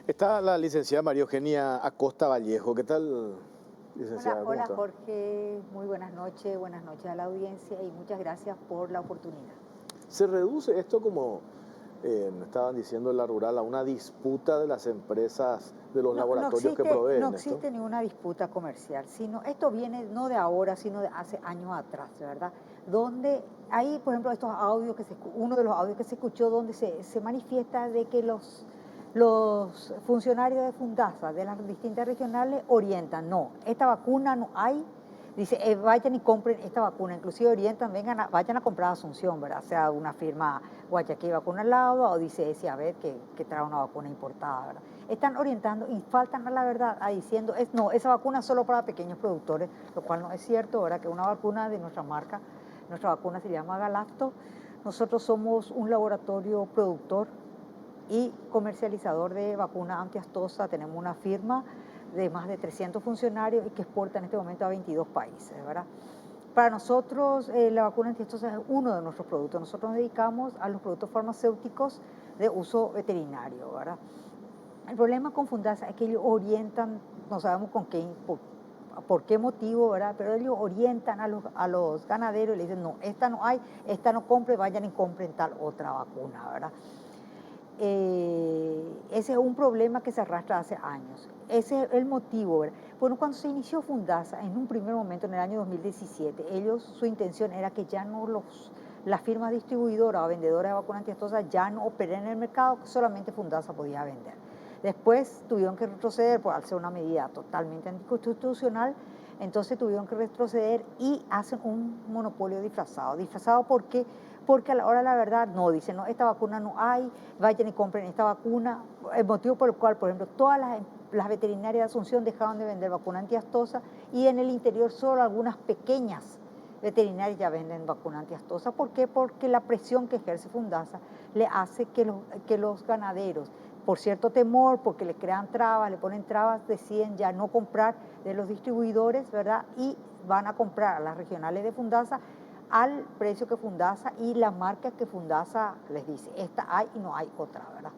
Está la licenciada María Eugenia Acosta Vallejo. ¿Qué tal, licenciada? Hola Jorge, muy buenas noches a la audiencia y muchas gracias por la oportunidad. ¿Se reduce esto, como estaban diciendo en la rural, a una disputa de las empresas, de los laboratorios que proveen? No existe ninguna disputa comercial, sino esto viene no de ahora, sino de hace años atrás, ¿verdad? Donde hay, por ejemplo, estos audios, uno de los audios que se escuchó donde se manifiesta de que los funcionarios de Fundasa, de las distintas regionales, orientan, no, esta vacuna no hay, dice, vayan y compren esta vacuna, inclusive orientan, vayan a comprar a Asunción, ¿verdad? Sea una firma Guayaquil Vacuna al lado, o dice Ciavet que trae una vacuna importada, ¿verdad? Están orientando y faltan a la verdad, diciendo, no, esa vacuna es solo para pequeños productores, lo cual no es cierto, ¿verdad? Que una vacuna de nuestra marca, nuestra vacuna se llama Galacto, nosotros somos un laboratorio productor y comercializador de vacuna antiaftosa. Tenemos una firma de más de 300 funcionarios y que exporta en este momento a 22 países, ¿verdad? Para nosotros la vacuna antiaftosa es uno de nuestros productos. Nosotros nos dedicamos a los productos farmacéuticos de uso veterinario, ¿verdad? El problema con Fundasa es que ellos orientan, no sabemos por qué motivo, ¿verdad? Pero ellos orientan a los ganaderos y le dicen, no, esta no hay, esta no compre, vayan y compren tal otra vacuna, ¿verdad? Ese es un problema que se arrastra hace años. Ese es el motivo, ¿verdad? Bueno, cuando se inició Fundasa, en un primer momento, en el año 2017, su intención era que ya no las firmas distribuidoras o vendedoras de vacunas antiaftosa ya no operen en el mercado, que solamente Fundasa podía vender. Después tuvieron que retroceder, al ser una medida totalmente anticonstitucional, entonces tuvieron que retroceder y hacen un monopolio disfrazado. ¿Disfrazado por qué? porque a la hora de la verdad no, dicen, no, esta vacuna no hay, vayan y compren esta vacuna, el motivo por el cual, por ejemplo, todas las veterinarias de Asunción dejaron de vender vacuna antiastosa y en el interior solo algunas pequeñas veterinarias ya venden vacuna antiastosa. ¿Por qué? Porque la presión que ejerce Fundasa le hace que los ganaderos, por cierto temor, porque le crean trabas, le ponen trabas, deciden ya no comprar de los distribuidores, ¿verdad? Y van a comprar a las regionales de Fundasa al precio que Fundasa y la marca que Fundasa les dice, esta hay y no hay otra, ¿verdad?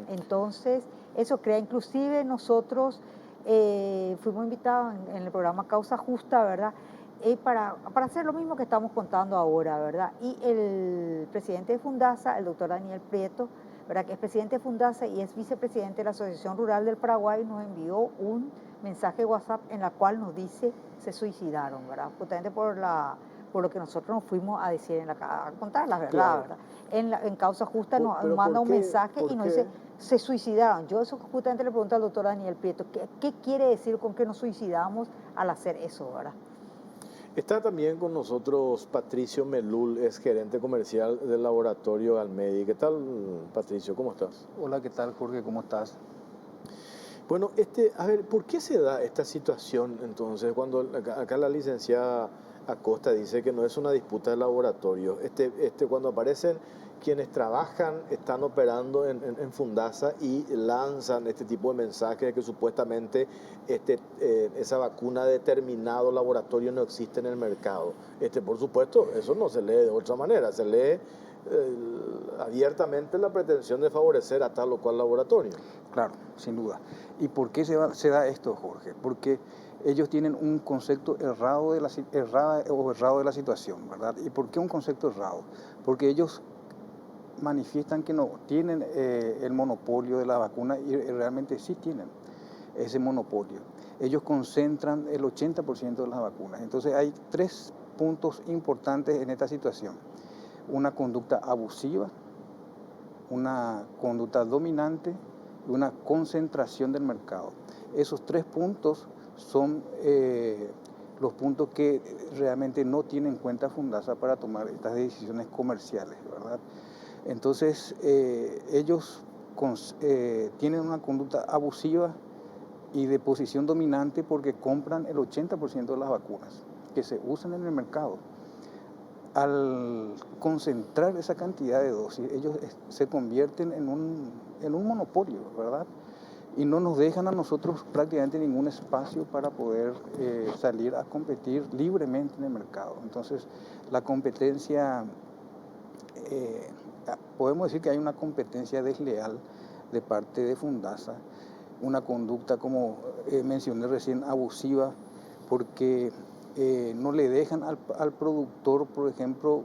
Entonces, eso crea, inclusive nosotros fuimos invitados en el programa Causa Justa, ¿verdad? Para hacer lo mismo que estamos contando ahora, ¿verdad? Y el presidente de Fundasa, el doctor Daniel Prieto, ¿verdad? Que es presidente de Fundasa y es vicepresidente de la Asociación Rural del Paraguay, nos envió un mensaje de WhatsApp en la cual nos dice se suicidaron, ¿verdad? Justamente por lo que nosotros nos fuimos a decir, a contar la verdad, Claro. ¿verdad? En Causa Justa nos Pero manda ¿por un qué? mensaje ¿Por y nos qué? dice se suicidaron. Yo eso justamente le pregunto al doctor Daniel Prieto, ¿qué quiere decir con que nos suicidamos al hacer eso, ¿verdad? Está también con nosotros Patricio Melul, es gerente comercial del laboratorio Almedi. ¿Qué tal, Patricio? ¿Cómo estás? Hola, ¿qué tal, Jorge? ¿Cómo estás? Bueno, a ver, ¿por qué se da esta situación entonces cuando acá la licenciada Acosta dice que no es una disputa de laboratorio? Cuando aparecen quienes trabajan, están operando en Fundasa y lanzan este tipo de mensajes de que supuestamente esa vacuna de determinado laboratorio no existe en el mercado. Por supuesto, eso no se lee de otra manera, se lee abiertamente la pretensión de favorecer a tal o cual laboratorio. Claro, sin duda. ¿Y por qué se da esto, Jorge? Porque ellos tienen un concepto errado de la situación, ¿verdad? ¿Y por qué un concepto errado? Porque ellos manifiestan que no tienen el monopolio de la vacuna y realmente sí tienen ese monopolio. Ellos concentran el 80% de las vacunas. Entonces hay tres puntos importantes en esta situación. Una conducta abusiva, una conducta dominante y una concentración del mercado. Esos tres puntos son los puntos que realmente no tiene en cuenta Fundasa para tomar estas decisiones comerciales, ¿verdad? Entonces, ellos tienen una conducta abusiva y de posición dominante porque compran el 80% de las vacunas que se usan en el mercado. Al concentrar esa cantidad de dosis, ellos se convierten en un monopolio, ¿verdad? Y no nos dejan a nosotros prácticamente ningún espacio para poder salir a competir libremente en el mercado. Entonces, la competencia, podemos decir que hay una competencia desleal de parte de Fundasa, una conducta, como mencioné recién, abusiva, porque no le dejan al productor, por ejemplo,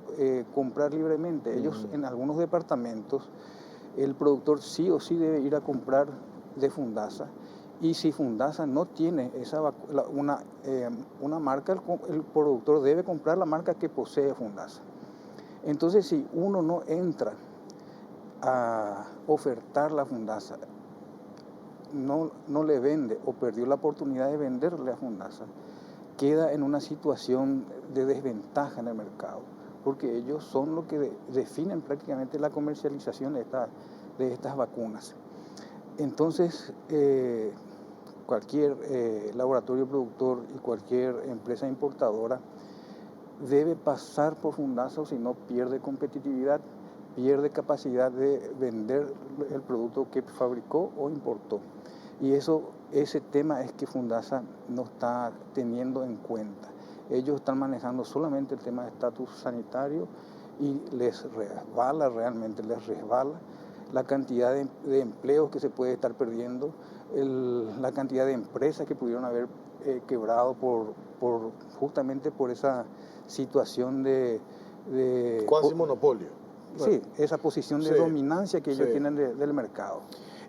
comprar libremente. Ellos en algunos departamentos, el productor sí o sí debe ir a comprar de Fundasa, y si Fundasa no tiene una marca, el productor debe comprar la marca que posee Fundasa. Entonces, si uno no entra a ofertar la Fundasa, no le vende o perdió la oportunidad de venderle a Fundasa, queda en una situación de desventaja en el mercado, porque ellos son los que definen prácticamente la comercialización de estas vacunas. Entonces, cualquier laboratorio productor y cualquier empresa importadora debe pasar por Fundasa, o si no pierde competitividad, pierde capacidad de vender el producto que fabricó o importó. Y ese tema es que Fundasa no está teniendo en cuenta. Ellos están manejando solamente el tema de estatus sanitario y les resbala la cantidad de empleos que se puede estar perdiendo, la cantidad de empresas que pudieron haber quebrado justamente por esa situación de Cuasi monopolio. Sí, esa posición de dominancia que ellos tienen del mercado.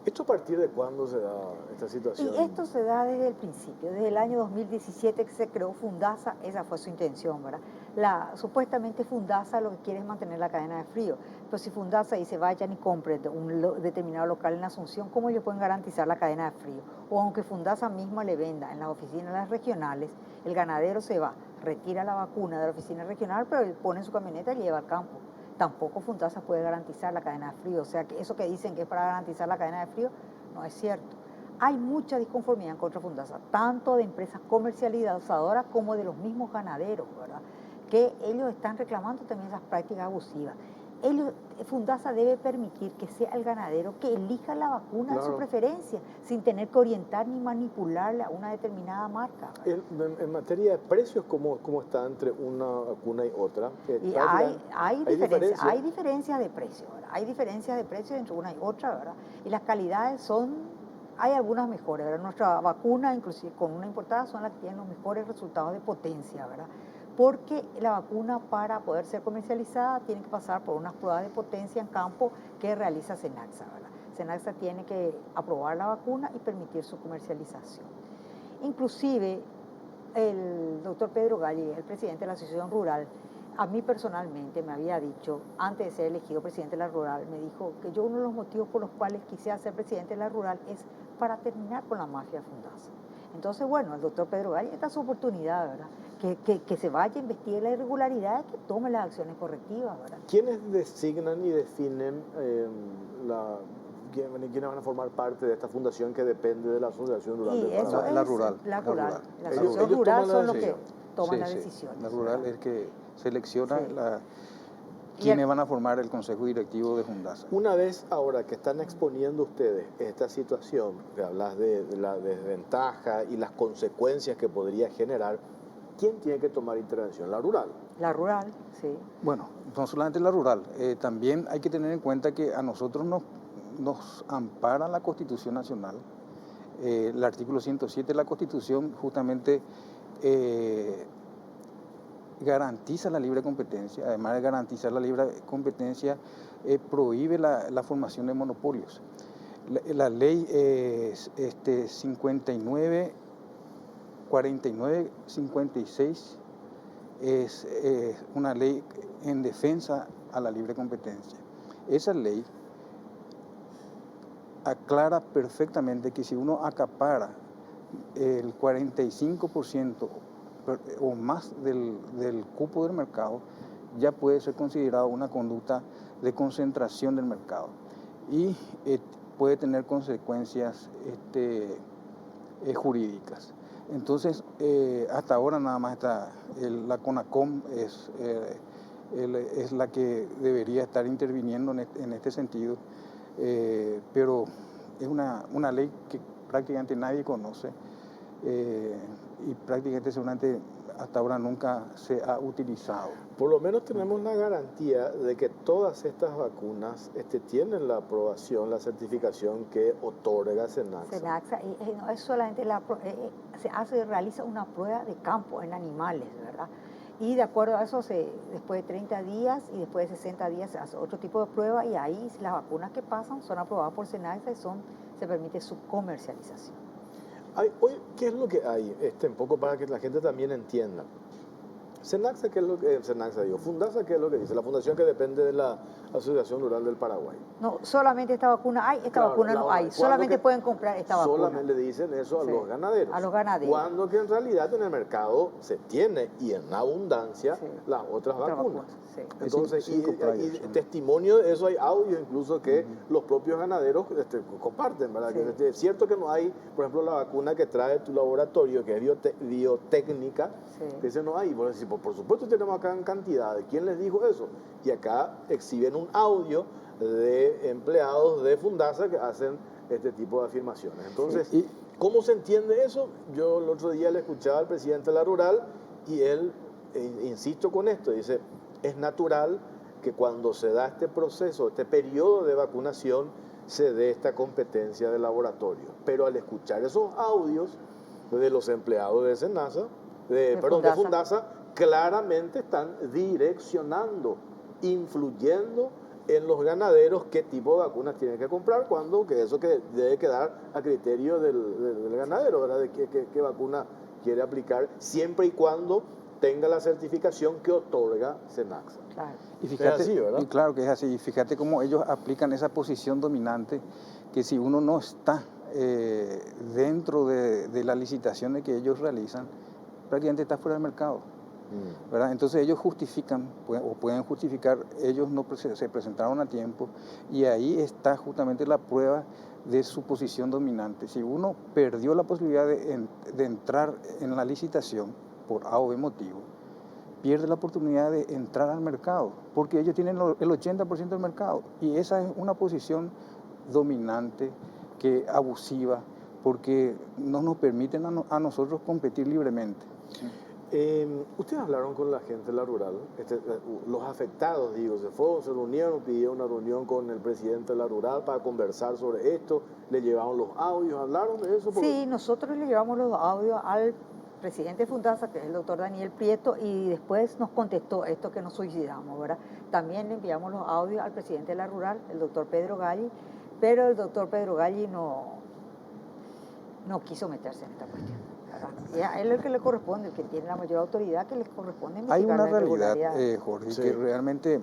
¿Esto a partir de cuándo se da esta situación? Y esto se da desde el principio, desde el año 2017 que se creó Fundasa, esa fue su intención, ¿verdad? Supuestamente Fundasa lo que quiere es mantener la cadena de frío, pero si Fundasa dice vayan y compren de un determinado local en Asunción, ¿cómo ellos pueden garantizar la cadena de frío? O aunque Fundasa misma le venda en las oficinas las regionales, el ganadero se va, retira la vacuna de la oficina regional, pero él pone en su camioneta y lleva al campo. tampoco Fundasa puede garantizar la cadena de frío. O sea, que eso que dicen que es para garantizar la cadena de frío, no es cierto. Hay mucha disconformidad en contra de Fundasa, tanto de empresas comercializadoras como de los mismos ganaderos, ¿verdad? Que ellos están reclamando también esas prácticas abusivas. Fundasa debe permitir que sea el ganadero que elija la vacuna de su preferencia, sin tener que orientar ni manipularle a una determinada marca. En materia de precios, ¿cómo está entre una vacuna y otra? Y hay diferencias de precio, ¿verdad? Hay diferencias de precio entre una y otra, ¿verdad? Y las calidades hay algunas mejores, ¿verdad? Nuestra vacuna, inclusive con una importada, son las que tienen los mejores resultados de potencia, ¿verdad? Porque la vacuna, para poder ser comercializada, tiene que pasar por unas pruebas de potencia en campo que realiza Senaxa, ¿verdad? Senaxa tiene que aprobar la vacuna y permitir su comercialización. Inclusive, el doctor Pedro Galli, el presidente de la Asociación Rural, a mí personalmente me había dicho, antes de ser elegido presidente de la Rural, me dijo que uno de los motivos por los cuales quisiera ser presidente de la Rural es para terminar con la mafia Fundasa. Entonces, bueno, el doctor Pedro Galli, esta es su oportunidad, ¿verdad? Que se vaya a investigar la irregularidad y que tome las acciones correctivas, ¿verdad? ¿Quiénes designan y definen quiénes van a formar parte de esta fundación que depende de la Asociación Rural del Paraguay? La Rural. La Asociación Rural son los que toman las decisiones. La Rural es que selecciona quiénes van a formar el Consejo Directivo de Fundasa. Una vez ahora que están exponiendo ustedes esta situación, que hablas de la desventaja y las consecuencias que podría generar, ¿quién tiene que tomar intervención? ¿La Rural? La Rural, sí. Bueno, no solamente la Rural, también hay que tener en cuenta que a nosotros nos ampara la Constitución Nacional. El artículo 107 de la Constitución justamente garantiza la libre competencia. Además de garantizar la libre competencia, prohíbe la formación de monopolios. La ley 59-56 es una ley en defensa a la libre competencia. Esa ley aclara perfectamente que si uno acapara el 45% o más del cupo del mercado, ya puede ser considerado una conducta de concentración del mercado y puede tener consecuencias jurídicas. Entonces, hasta ahora nada más la CONACOM es la que debería estar interviniendo en este sentido, pero es una ley que prácticamente nadie conoce. Y prácticamente seguramente hasta ahora nunca se ha utilizado. Por lo menos tenemos la garantía de que todas estas vacunas tienen la aprobación, la certificación que otorga Senaxa. Senaxa, y no es solamente realiza una prueba de campo en animales, ¿verdad? Y de acuerdo a eso, después de 30 días y después de 60 días se hace otro tipo de prueba y ahí las vacunas que pasan son aprobadas por Senaxa y se permite su comercialización. Hoy, ¿qué es lo que hay? Un poco para que la gente también entienda. Senaxa, ¿qué es lo que Fundasa, ¿qué es lo que dice? La fundación que depende de la Asociación Rural del Paraguay. No, solamente esta vacuna hay, vacuna no hay. Solamente pueden comprar esta vacuna. Solamente le dicen eso a los ganaderos. A los ganaderos. Cuando que en realidad en el mercado se tiene y en abundancia las otras vacunas. Sí. Entonces, y testimonio de eso hay audio incluso que los propios ganaderos comparten, ¿verdad? Sí. Que es cierto que no hay, por ejemplo, la vacuna que trae tu laboratorio, que es biotécnica, que ese no hay. Por supuesto tenemos acá en cantidad. ¿Quién les dijo eso? Y acá exhiben un audio de empleados de Fundasa que hacen este tipo de afirmaciones. Entonces, ¿cómo se entiende eso? Yo el otro día le escuchaba al presidente de la Rural y él, insisto con esto, dice, es natural que cuando se da este proceso, este periodo de vacunación, se dé esta competencia de laboratorio. Pero al escuchar esos audios de los empleados de Senasa, de Fundasa, claramente están direccionando, influyendo en los ganaderos qué tipo de vacunas tienen que comprar, que eso que debe quedar a criterio del ganadero, ¿verdad? De qué vacuna quiere aplicar, siempre y cuando tenga la certificación que otorga Senaxa. Claro. Y fíjate, es así, ¿verdad? Y claro que es así. Y fíjate cómo ellos aplican esa posición dominante, que si uno no está dentro de las licitaciones que ellos realizan, prácticamente está fuera del mercado. ¿verdad? Entonces ellos justifican, o pueden justificar, ellos no se presentaron a tiempo, y ahí está justamente la prueba de su posición dominante. Si uno perdió la posibilidad de entrar en la licitación por A o B motivo, pierde la oportunidad de entrar al mercado, porque ellos tienen el 80% del mercado, y esa es una posición dominante, abusiva, porque no nos permiten a nosotros competir libremente. Ustedes hablaron con la gente de la rural, los afectados, digo, se reunieron, pidieron una reunión con el presidente de la rural para conversar sobre esto, le llevaron los audios, hablaron de eso. Sí, nosotros le llevamos los audios al presidente de Fundasa, que es el doctor Daniel Prieto, y después nos contestó esto que nos suicidamos, ¿verdad? También le enviamos los audios al presidente de la rural, el doctor Pedro Galli, pero el doctor Pedro Galli no quiso meterse en esta cuestión. Y a él es el que le corresponde, el que tiene la mayor autoridad, que les corresponde investigar. Hay una la realidad, Jorge, sí, que realmente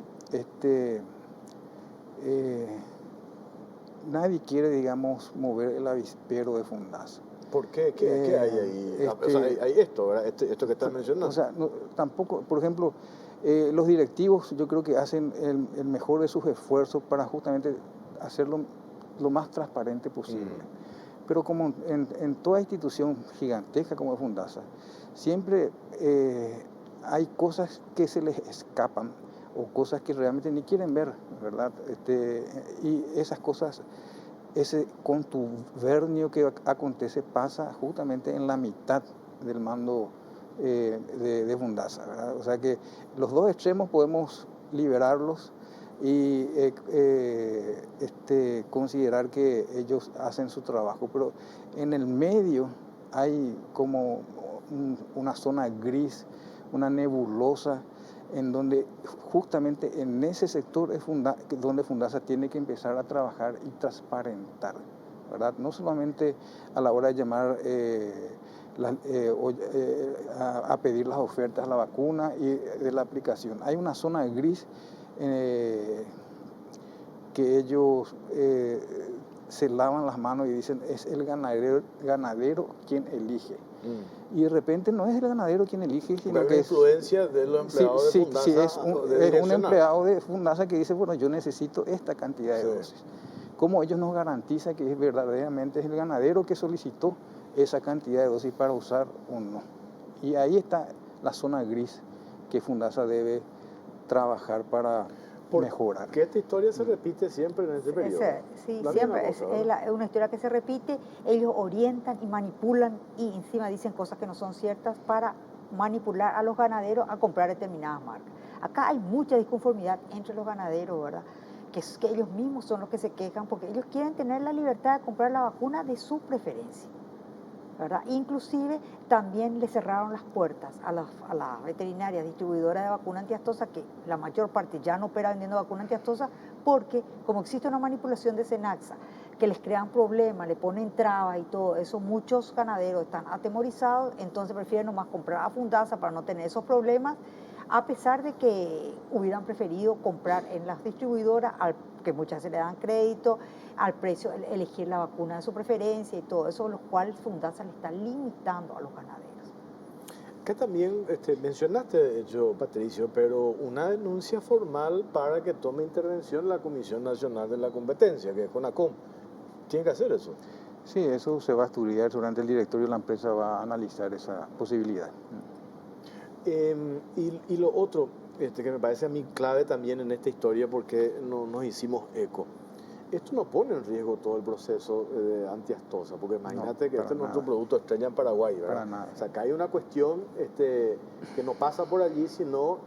nadie quiere, digamos, mover el avispero de Fundasa. ¿Por qué? ¿Qué hay ahí? O sea, hay esto, ¿verdad? Esto que estás mencionando. O sea, tampoco, por ejemplo, los directivos yo creo que hacen el mejor de sus esfuerzos para justamente hacerlo lo más transparente posible. Pero como en toda institución gigantesca como es Fundasa, siempre hay cosas que se les escapan o cosas que realmente ni quieren ver, ¿verdad? Y esas cosas, ese contubernio que acontece pasa justamente en la mitad del mando de Fundasa, ¿verdad? O sea que los dos extremos podemos liberarlos y considerar que ellos hacen su trabajo, pero en el medio hay como una zona gris, una nebulosa, en donde justamente en ese sector es donde Fundasa tiene que empezar a trabajar y transparentar, ¿verdad? No solamente a la hora de llamar a pedir las ofertas a la vacuna y de la aplicación. Hay una zona gris que ellos se lavan las manos y dicen es el ganadero quien elige. Y de repente no es el ganadero quien elige, sino que es influencia de los empleados de Fundasa. Sí, es un empleado de Fundasa que dice, bueno, yo necesito esta cantidad de dosis. ¿Cómo ellos nos garantizan que verdaderamente es el ganadero que solicitó esa cantidad de dosis para usar o no? Y ahí está la zona gris que Fundasa debe trabajar para mejorar. Que esta historia se repite siempre en este periodo. Sí, siempre. Es una historia que se repite. Ellos orientan y manipulan y encima dicen cosas que no son ciertas para manipular a los ganaderos a comprar determinadas marcas. Acá hay mucha disconformidad entre los ganaderos, ¿verdad? Que ellos mismos son los que se quejan porque ellos quieren tener la libertad de comprar la vacuna de su preferencia, ¿verdad? Inclusive también le cerraron las puertas a las veterinarias distribuidoras de vacuna antiaftosa, que la mayor parte ya no opera vendiendo vacuna antiaftosa, porque como existe una manipulación de Senaxa, que les crean problemas, le ponen trabas y todo eso, muchos ganaderos están atemorizados, entonces prefieren nomás comprar a Fundasa para no tener esos problemas, a pesar de que hubieran preferido comprar en las distribuidoras, que muchas se le dan crédito, al precio, elegir la vacuna de su preferencia y todo eso, lo cual Fundasa le está limitando a los ganaderos. Que también mencionaste, de hecho, Patricio, pero una denuncia formal para que tome intervención la Comisión Nacional de la Competencia, que es CONACOM. ¿Tiene que hacer eso? Sí, eso se va a estudiar, durante el directorio de la empresa va a analizar esa posibilidad. Y lo otro que me parece a mí clave también en esta historia, porque nos hicimos eco. Esto no pone en riesgo todo el proceso de antiaftosa, porque imagínate que este es nuestro producto estrella en Paraguay, ¿verdad? Para nada. O sea, acá hay una cuestión que no pasa por allí, sino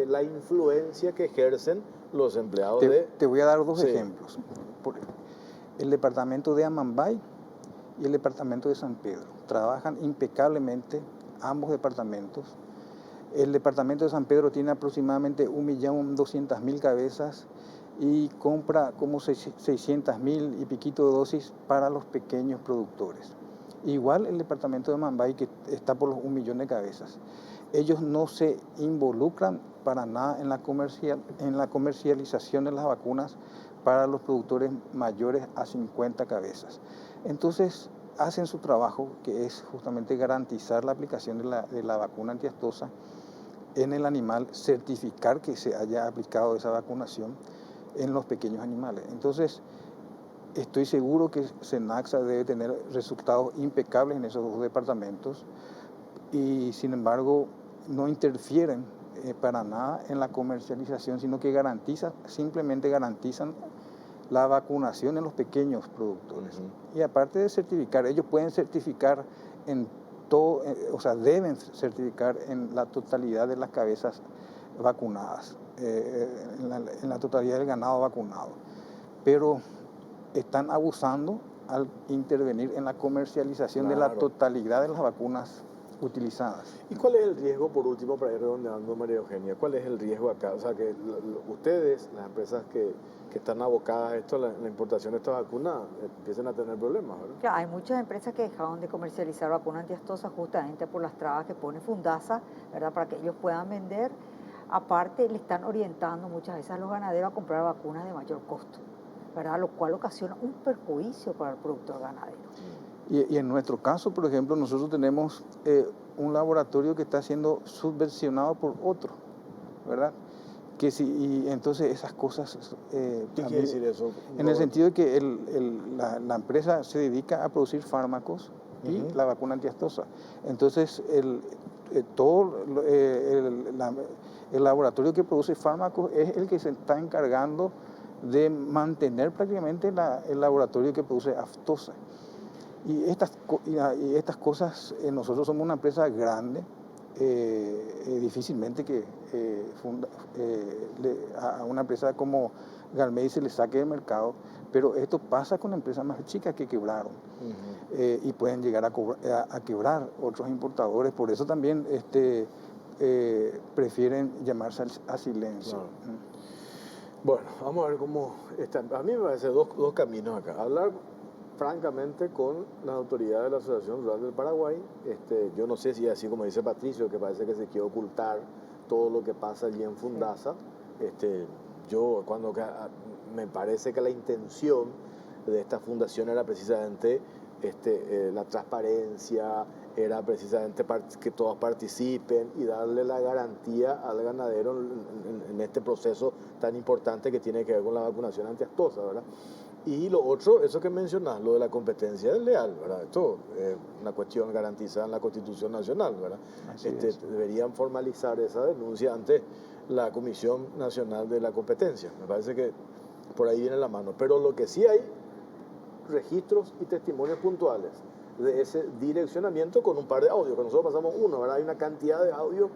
la influencia que ejercen los empleados Te voy a dar dos ejemplos. El departamento de Amambay y el departamento de San Pedro trabajan impecablemente ambos departamentos. El departamento de San Pedro tiene aproximadamente 1.200.000 cabezas y compra como 600.000 y piquito de dosis para los pequeños productores. Igual el departamento de Amambay, que está por los 1 millón de cabezas. Ellos no se involucran para nada en la comercialización de las vacunas para los productores mayores a 50 cabezas. Entonces hacen su trabajo, que es justamente garantizar la aplicación de la vacuna antiaftosa, en el animal, certificar que se haya aplicado esa vacunación en los pequeños animales. Entonces, estoy seguro que Senaxa debe tener resultados impecables en esos 2 departamentos y, sin embargo, no interfieren para nada en la comercialización, sino que simplemente garantizan la vacunación en los pequeños productores. Y aparte de certificar, ellos pueden certificar en todo, o sea, deben certificar en la totalidad de las cabezas vacunadas, en la totalidad del ganado vacunado. Pero están abusando al intervenir en la comercialización de la totalidad de las vacunas utilizadas. ¿Y cuál es el riesgo, por último, para ir redondeando, María Eugenia? ¿Cuál es el riesgo acá? O sea, que ustedes, las empresas que están abocadas a esto, la importación de estas vacunas, empiecen a tener problemas, ¿verdad? Claro, hay muchas empresas que dejaron de comercializar vacunas antiastosas justamente por las trabas que pone Fundasa, ¿verdad? Para que ellos puedan vender. Aparte, le están orientando muchas veces a los ganaderos a comprar vacunas de mayor costo, ¿verdad? Lo cual ocasiona un perjuicio para el productor ganadero. Y en nuestro caso, por ejemplo, nosotros tenemos un laboratorio que está siendo subvencionado por otro, ¿verdad? Y entonces esas cosas... ¿Qué quiere decir eso? En el sentido de que la empresa se dedica a producir fármacos y la vacuna antiastosa. Entonces, el laboratorio que produce fármacos es el que se está encargando de mantener prácticamente el laboratorio que produce aftosa. Y estas cosas, nosotros somos una empresa grande, difícilmente que a una empresa como Galmedi se le saque del mercado, pero esto pasa con empresas más chicas que quebraron y pueden llegar a quebrar otros importadores, por eso también prefieren llamarse a silencio. No. Bueno, vamos a ver cómo está. A mí me parece dos caminos acá. Hablar francamente con las autoridades de la Asociación Rural del Paraguay. Yo no sé si así como dice Patricio, que parece que se quiere ocultar todo lo que pasa allí en Fundasa. Me parece que la intención de esta fundación era precisamente la transparencia, era precisamente que todos participen y darle la garantía al ganadero en este proceso tan importante que tiene que ver con la vacunación antiaftosa, ¿verdad? Y lo otro, eso que mencionas, lo de la competencia desleal, ¿verdad? Esto es una cuestión garantizada en la Constitución Nacional, ¿verdad? Deberían formalizar esa denuncia ante la Comisión Nacional de la Competencia. Me parece que por ahí viene la mano. Pero lo que sí hay, registros y testimonios puntuales de ese direccionamiento con un par de audios, que nosotros pasamos uno, ¿verdad? Hay una cantidad de audios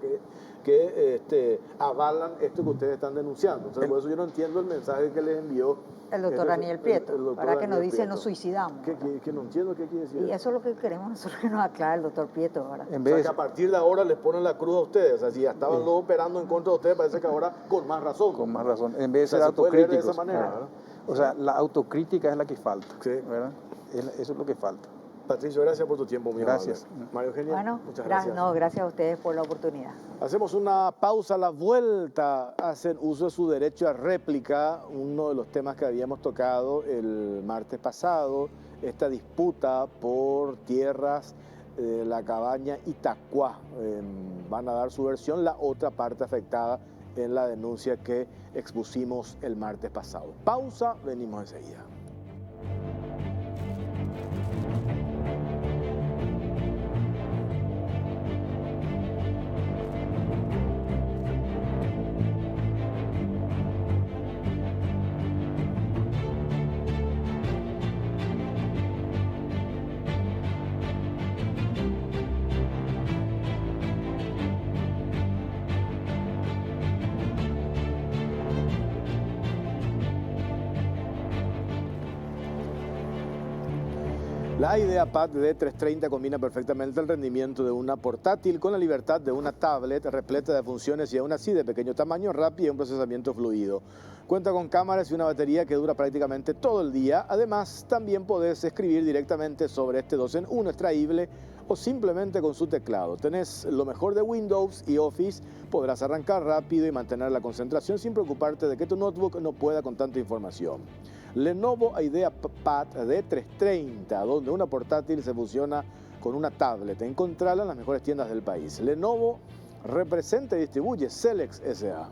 que avalan esto que ustedes están denunciando. Entonces, por eso yo no entiendo el mensaje que les envió el doctor Daniel Prieto, para que nos dice nos suicidamos. Que no entiendo qué quiere decir. Y eso es lo que queremos nosotros que nos aclare el doctor Prieto, ¿verdad? O sea, que a partir de ahora les ponen la cruz a ustedes. O sea, si ya estaban luego operando en contra de ustedes, parece que ahora con más razón. Con más razón. En vez de ser autocríticos. De esa manera, ¿verdad? O sea, la autocrítica es la que falta, sí, ¿verdad? Eso es lo que falta. Patricio, gracias por tu tiempo. Muy gracias. Amable. María Eugenia, bueno, muchas gracias. Gracias a ustedes por la oportunidad. Hacemos una pausa. A la vuelta hacen uso de su derecho a réplica, uno de los temas que habíamos tocado el martes pasado, esta disputa por tierras de la cabaña Itacuá. Van a dar su versión la otra parte afectada en la denuncia que expusimos el martes pasado. Pausa, venimos enseguida. La IdeaPad D330 combina perfectamente el rendimiento de una portátil con la libertad de una tablet repleta de funciones y aún así de pequeño tamaño, rápido y un procesamiento fluido. Cuenta con cámaras y una batería que dura prácticamente todo el día. Además, también podés escribir directamente sobre este 2 en 1 extraíble o simplemente con su teclado. Tenés lo mejor de Windows y Office, podrás arrancar rápido y mantener la concentración sin preocuparte de que tu notebook no pueda con tanta información. Lenovo IdeaPad D330, donde una portátil se fusiona con una tablet. Encontrala en las mejores tiendas del país. Lenovo Representa y distribuye Celex S.A.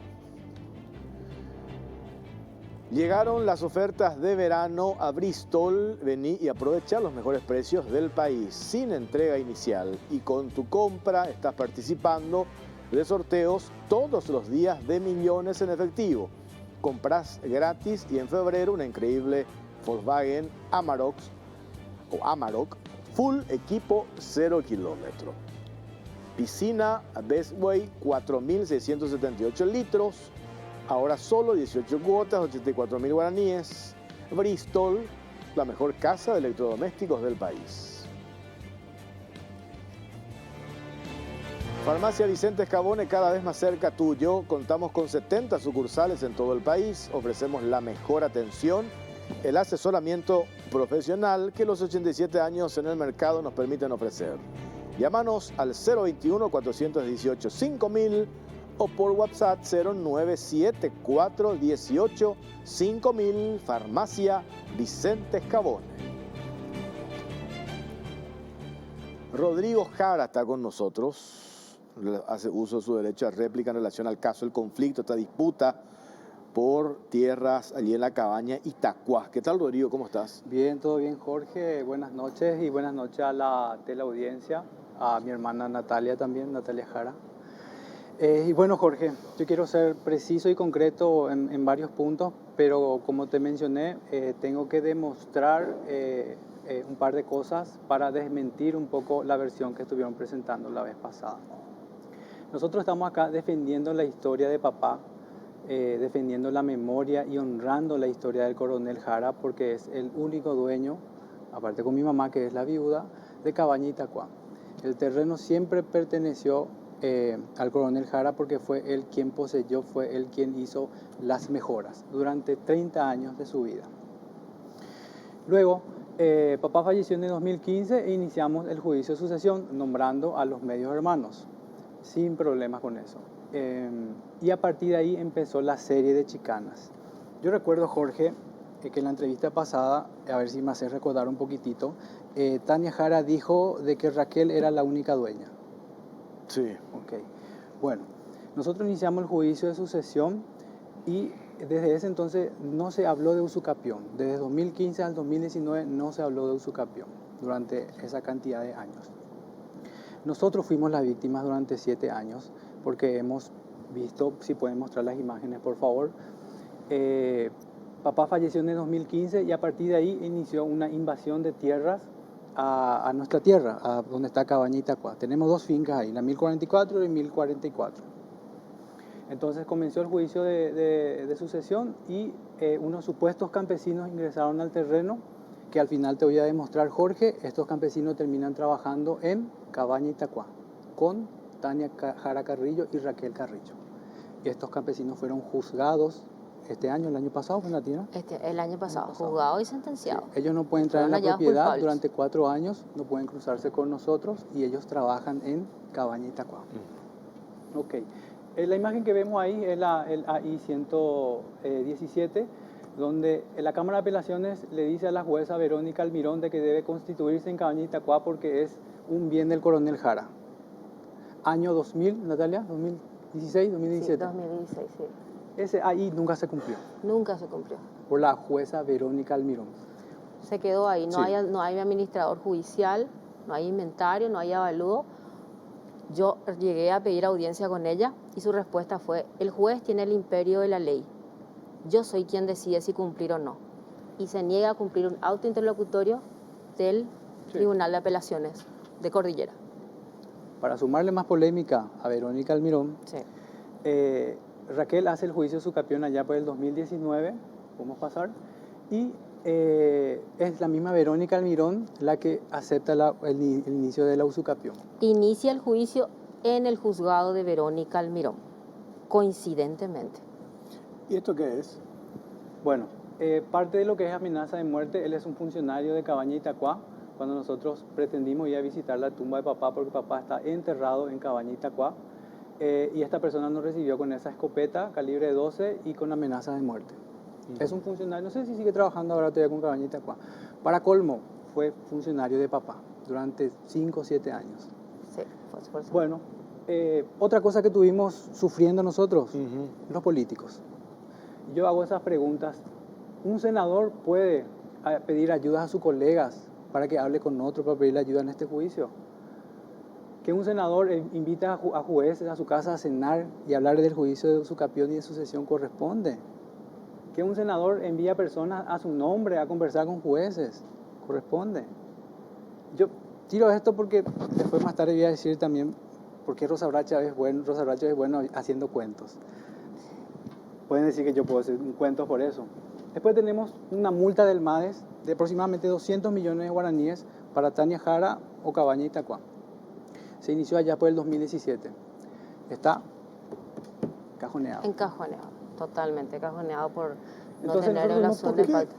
Llegaron las ofertas de verano a Bristol. Vení y aprovecha los mejores precios del país sin entrega inicial. Y con tu compra estás participando de sorteos todos los días de millones en efectivo. Compras gratis y en febrero una increíble Volkswagen Amarok full equipo 0 kilómetro. Piscina Bestway 4.678 litros. Ahora solo 18 cuotas, 84.000 guaraníes. Bristol, la mejor casa de electrodomésticos del país. Farmacia Vicente Scabone, cada vez más cerca tuyo. Contamos con 70 sucursales en todo el país. Ofrecemos la mejor atención, el asesoramiento profesional que los 87 años en el mercado nos permiten ofrecer. Llámanos al 021-418-5000 o por WhatsApp 0974185000. Farmacia Vicente Scabone. Rodrigo Jara está con nosotros. Hace uso de su derecho a réplica en relación al caso, el conflicto, esta disputa por tierras allí en la cabaña Itacuá. ¿Qué tal, Rodrigo? ¿Cómo estás? Bien, todo bien, Jorge. Buenas noches y buenas noches a la teleaudiencia, a mi hermana Natalia también, Natalia Jara. Y bueno, Jorge, yo quiero ser preciso y concreto en varios puntos, pero como te mencioné, tengo que demostrar un par de cosas para desmentir un poco la versión que estuvieron presentando la vez pasada. Nosotros estamos acá defendiendo la historia de papá, defendiendo la memoria y honrando la historia del coronel Jara, porque es el único dueño, aparte con mi mamá que es la viuda, de Cabaña Itacuá. El terreno siempre perteneció al coronel Jara porque fue él quien poseyó, fue él quien hizo las mejoras durante 30 años de su vida. Luego, papá falleció en el 2015 e iniciamos el juicio de sucesión nombrando a los medios hermanos, sin problemas con eso. Y a partir de ahí empezó la serie de chicanas. Yo recuerdo, Jorge, que en la entrevista pasada, a ver si me hace recordar un poquitito, Tania Jara dijo de que Raquel era la única dueña. Sí. Ok. Bueno, nosotros iniciamos el juicio de sucesión y desde ese entonces no se habló de usucapión. Desde 2015 al 2019 no se habló de usucapión durante esa cantidad de años. Nosotros fuimos las víctimas durante 7 años porque hemos visto, si pueden mostrar las imágenes por favor, papá falleció en el 2015 y a partir de ahí inició una invasión de tierras a nuestra tierra, a donde está Cabaña Itacuá. Tenemos 2 fincas ahí, la 1044 y 1044. Entonces comenzó el juicio de sucesión y unos supuestos campesinos ingresaron al terreno que al final te voy a demostrar, Jorge. Estos campesinos terminan trabajando en Cabaña Itacuá con Tania Jara Carrillo y Raquel Carrillo. Y estos campesinos fueron juzgados este año, el año pasado, ¿fue Tina? El año pasado, juzgado y sentenciado. Sí. Ellos no pueden entrar en la propiedad durante 4 años, no pueden cruzarse con nosotros y ellos trabajan en Cabaña Itacuá. Ok. La imagen que vemos ahí es el AI 117, donde la Cámara de Apelaciones le dice a la jueza Verónica Almirón de que debe constituirse en Cabaña Itacuá porque es un bien del coronel Jara. Año 2000, Natalia, 2016, 2017. Sí, 2016, sí. Ese ahí nunca se cumplió. Nunca se cumplió. Por la jueza Verónica Almirón. Se quedó ahí, no, Sí. no hay administrador judicial, no hay inventario, no hay avalúo. Yo llegué a pedir audiencia con ella y su respuesta fue: el juez tiene el imperio de la ley. Yo soy quien decide si cumplir o no. Y se niega a cumplir un auto interlocutorio del Tribunal de Apelaciones de Cordillera. Para sumarle más polémica a Verónica Almirón, Sí. Raquel hace el juicio de usucapión allá por el 2019, podemos pasar, y es la misma Verónica Almirón la que acepta el inicio de la usucapión. Inicia el juicio en el juzgado de Verónica Almirón, coincidentemente. ¿Y esto qué es? Bueno, parte de lo que es amenaza de muerte, él es un funcionario de Cabaña Itacuá. Cuando nosotros pretendimos ir a visitar la tumba de papá, porque papá está enterrado en Cabaña Itacuá, y esta persona nos recibió con esa escopeta calibre 12 y con amenaza de muerte. Es un funcionario, no sé si sigue trabajando ahora todavía con Cabaña Itacuá. Para colmo, fue funcionario de papá durante 5 o 7 años. Sí, fue su persona. Bueno, Otra cosa que tuvimos sufriendo nosotros, los políticos. Yo hago esas preguntas. ¿Un senador puede pedir ayuda a sus colegas para que hable con otro para pedirle ayuda en este juicio? Que un senador invita a jueces a su casa a cenar y hablar del juicio de su campeón y de su sesión corresponde. Que un senador envía personas a su nombre a conversar con jueces corresponde. Yo tiro esto porque después más tarde voy a decir también por qué Rosa Bracha es bueno haciendo cuentos. Pueden decir que yo puedo hacer cuentos por eso. Después tenemos una multa del MADES de aproximadamente 200 millones de guaraníes para Tania Jara, Ocabaña y Itacuá. Se inició allá por el 2017. Está cajoneado. Encajoneado, totalmente cajoneado por no Entonces, tener nosotros relación de falta.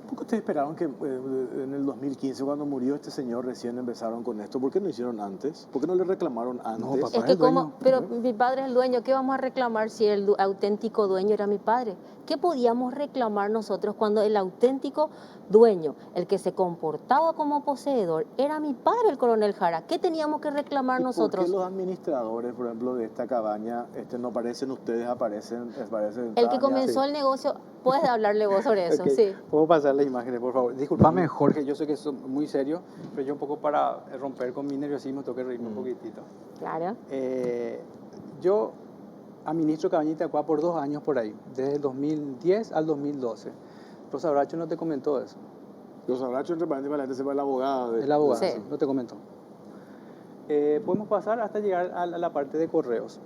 ¿Por qué ustedes esperaron que en el 2015, cuando murió este señor, recién empezaron con esto? ¿Por qué no lo hicieron antes? ¿Por qué no le reclamaron antes? No, papá. Es que el dueño, como, pero mi padre es el dueño, ¿qué vamos a reclamar si el auténtico dueño era mi padre? ¿Qué podíamos reclamar nosotros cuando el auténtico dueño, el que se comportaba como poseedor, era mi padre, el coronel Jara? ¿Qué teníamos que reclamar ¿Y nosotros? ¿Por qué los administradores, por ejemplo, de esta cabaña, no aparecen ustedes, aparecen El que Tania? comenzó el negocio, puedes hablarle vos sobre eso, Ok, sí. ¿puedo pasar las imágenes, por favor? Disculpame, Jorge, yo sé que es muy serio, pero yo un poco para romper con mi nerviosismo tengo que reírme un poquitito. Claro. Yo administro Cabaña y Itacuá por 2 años por ahí, desde el 2010 al 2012. Rosa Bracho no te comentó eso. Los abrachos, entre paréntesis, para la gente sepa, el abogado. El abogado, Sí. no te comentó. Podemos pasar hasta llegar a la parte de correos.